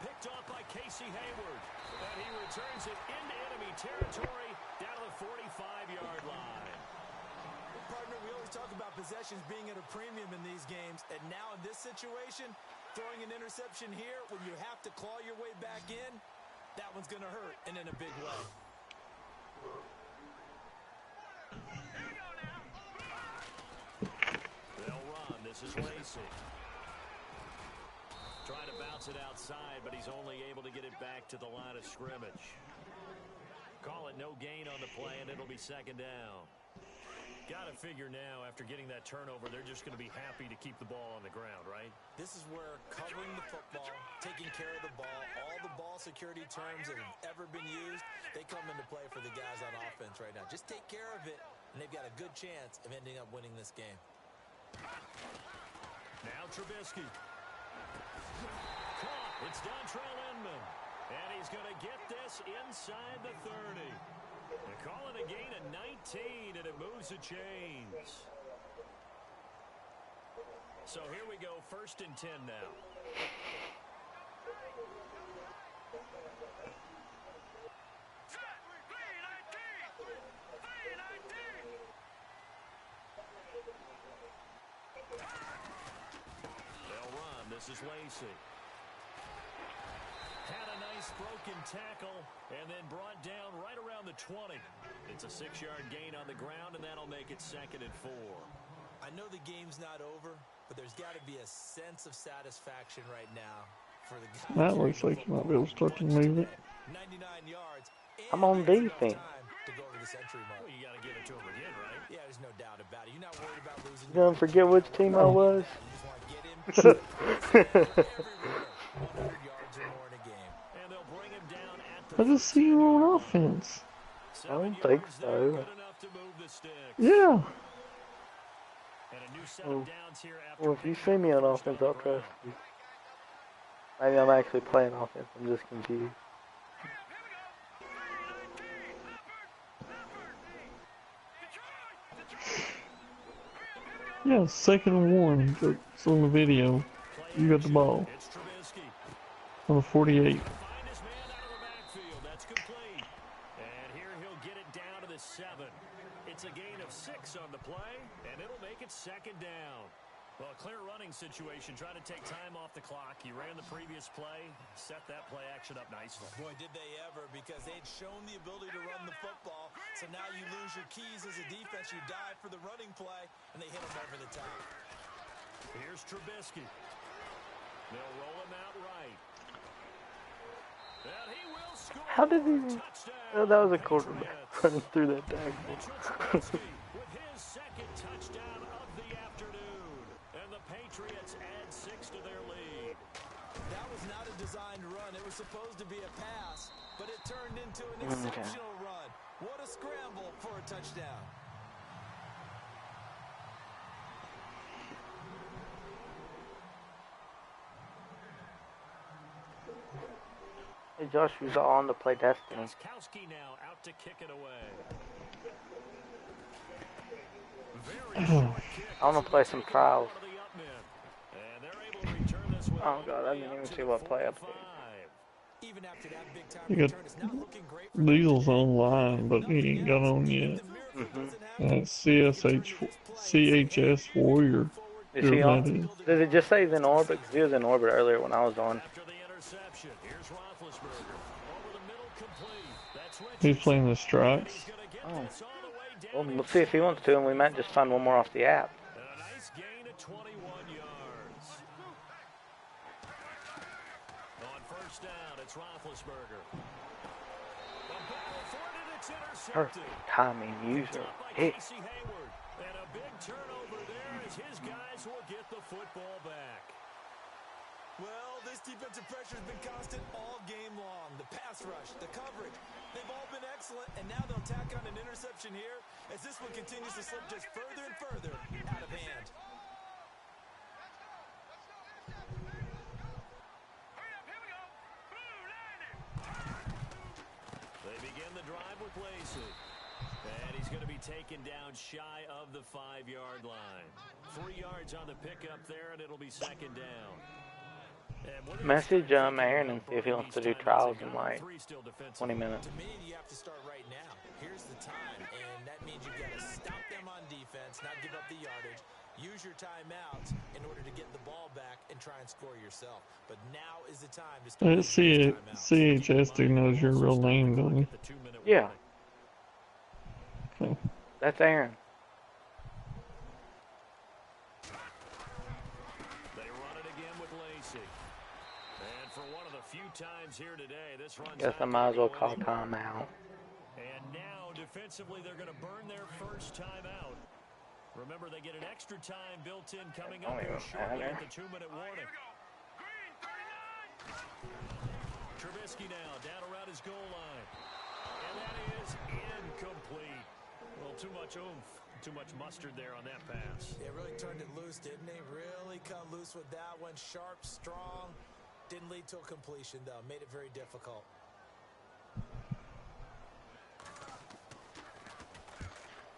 Picked off by Casey Hayward. And he returns it into enemy territory down to the 45-yard line. Partner, we always talk about possessions being at a premium in these games. And now in this situation, throwing an interception here when you have to claw your way back in, that one's going to hurt, and in a big way. They'll run. This is Lacy. Trying to bounce it outside, but he's only able to get it back to the line of scrimmage. Call it no gain on the play, and it'll be second down. Got to figure now, after getting that turnover, they're just going to be happy to keep the ball on the ground, right? This is where covering the football, taking care of the ball, all the ball security terms that have ever been used, they come into play for the guys on offense right now. Just take care of it, and they've got a good chance of ending up winning this game. Now Trubisky. Caught. It's Dontrell Inman. And he's going to get this inside the 30. They call it a gain of 19, and it moves the chains. So here we go, 1st and 10 now. They'll run. This is Lacey. Had a nice broken tackle and then brought down right around the 20. It's a 6-yard gain on the ground, and that'll make it 2nd and 4. I know the game's not over, but there's got to be a sense of satisfaction right now for the guys. That looks like you might be able to start to move it. 99 yards. I'm on defense. To go over the century mark. Well, you got to give it to him again, right? Yeah, there's no doubt about it. You're not worried about losing. You don't forget which team I was. You just want to get him everywhere. 100 yards or more in a game. And they'll bring him down at the I just see you on offense. I don't think so. good enough to move the sticks. Yeah. And a new set of downs here after Well, if you see me on offense, I'll trust you. Maybe I'm actually playing offense. I'm just confused. Yeah, 2nd and 1. It's on the video. You got the ball. It's Trubisky. On the 48. Find his man out of the backfield. That's complete. And here he'll get it down to the 7. It's a gain of 6 on the play, and it'll make it 2nd down. Well, a clear running situation, trying to take time off the clock. He ran the previous play, set that play action up nicely. Boy, did they ever, because they'd shown the ability to run the football. So now you lose your keys as a defense. You dive for the running play, and they hit him over the top. Here's Trubisky. They'll roll him out right. And he will score. How did he? Touchdown. Oh, that was a quarterback running through that tackle. Mitchell Trubisky with his 2nd touchdown of the afternoon. And the Patriots add 6 to their lead. That was not a designed run. It was supposed to be a pass, but it turned into an exceptional run. What a scramble for a touchdown. Hey, Josh, was on to play Destiny. Gostkowski now out to kick it away. I want to play some trials. And they're able to return this one Oh god, I didn't even see what play I played. Even after that big time You got return, it's not looking great for Diesel's online, but he ain't got on yet. That's CHS Warrior. Is he on? Does it just say he's in orbit? 'Cause he was in orbit earlier when I was on. After the interception, here's Roethlisberger. Over the middle, complete. That's He's playing the strikes. He's gonna get Oh. this all the way down. Well, we'll see if he wants to, and we might just find one more off the app. And a nice gain of 21 yards. On 1st down, it's Roethlisberger. The ball for it, and it's intercepted. Perfect timing, user. Hit. Casey Hayward. And a big turnover there as his guys will get the football back. Well, this defensive pressure has been constant all game long. The pass rush, the coverage, they've all been excellent, and now they'll tack on an interception here as this one continues to slip just further and further out of hand. They begin the drive with Lacey. And he's going to be taken down shy of the 5-yard line. 3 yards on the pickup there, and it'll be 2nd down. Message Aaron and see if he wants to do trials in like 20 minutes. To me, you have to start right now. Here's the time, and that means you've got to stop them on defense, not give up the yardage. Use your timeouts in order to get the ball back and try and score yourself. But now is the time to start. CHS dude knows your real name, don't he? Yeah. Okay. That's Aaron. They run it again with Lacey. And for one of the few times here today, this runs. Guess I might as well call timeout. And now defensively, they're going to burn their first timeout. Remember, they get an extra time built in coming Oh, up here yeah. shortly with the 2-minute warning. Trubisky now down around his goal line. And that is incomplete. Well, too much oomph, too much mustard there on that pass. Yeah, really turned it loose, didn't he? Really come loose with that one. Sharp, strong. Didn't lead to a completion, though. Made it very difficult.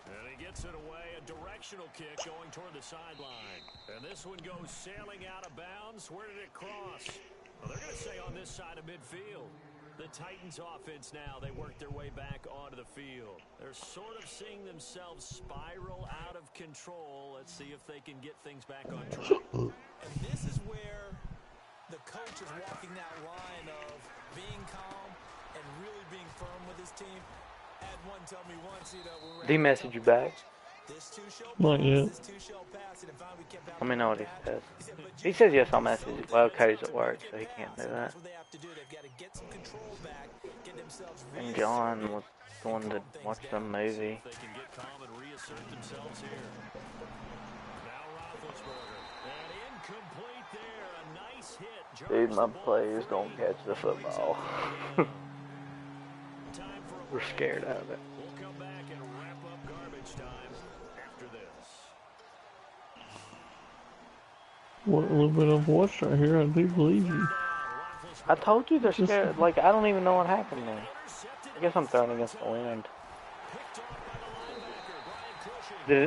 And he gets it away. A directional kick going toward the sideline. And this one goes sailing out of bounds. Where did it cross? Well, they're going to say on this side of midfield. The Titans offense now, they work their way back onto the field. They're sort of seeing themselves spiral out of control. Let's see if they can get things back on track. And this is where the coach is walking that line of being calm and really being firm with his team. Had one tell me once, you know, when Did he message you back? This two shall Not pass, yet. this two shall pass, and if I would kept out Let me know what he that, says. said, but He you says yes, I'll so message you. good Well, at Cody's it, at work, you so he can can't pass, do and that. that's what they have to do. They've got to get some control back, get themselves And John reasserted, was going to calm things watch down. some movie. If they can get calm and reassert themselves here. Now Roethlisberger. And incomplete there. A nice hit. Dude, my Jars the ball players free. don't catch the football. Time for a We're break. scared of it. We'll come back and wrap up garbage time after this. What a little bit of watch right here. I do believe you. I told you they're scared. Like, I don't even know what happened there. I guess I'm throwing against the wind.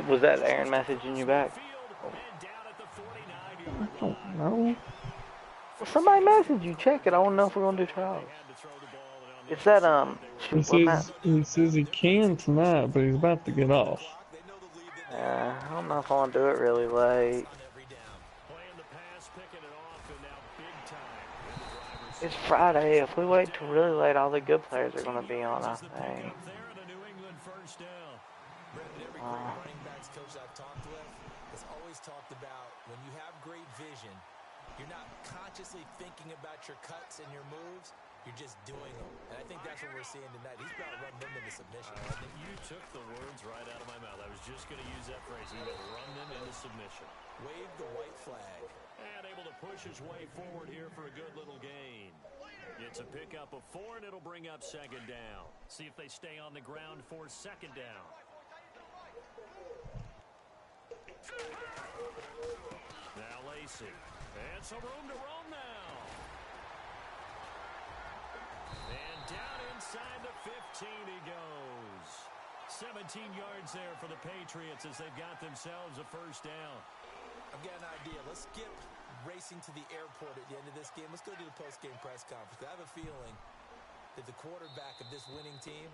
Was that Aaron messaging you back? I don't know. Well, somebody messaged you. Check it. I want to know if we're going to do trials. It's that, He says he can tonight, but he's about to get off. I don't know if I want to do it really late. It's Friday. If we wait till really late, all the good players are going to be on, I think. Every great running backs coach I've talked with has always talked about when you have great vision, you're not consciously thinking about your cuts and your moves. You're just doing them. And I think that's what we're seeing tonight. He's about to run them into submission. You took the words right out of my mouth. I was just going to use that phrase. He would run them into submission. Wave the white flag. And able to push his way forward here for a good little gain. It's a pickup of 4, and it'll bring up second down. See if they stay on the ground for second down. Now Lacey. And some room to roam now. And down inside the 15 he goes. 17 yards there for the Patriots as they've got themselves a first down. I've got an idea. Let's skip racing to the airport at the end of this game. Let's go to the post-game press conference. I have a feeling that the quarterback of this winning team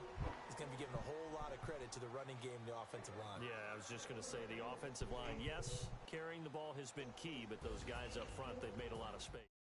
is going to be given a whole lot of credit to the running game and the offensive line. Yeah, I was just going to say the offensive line, yes, carrying the ball has been key, but those guys up front, they've made a lot of space.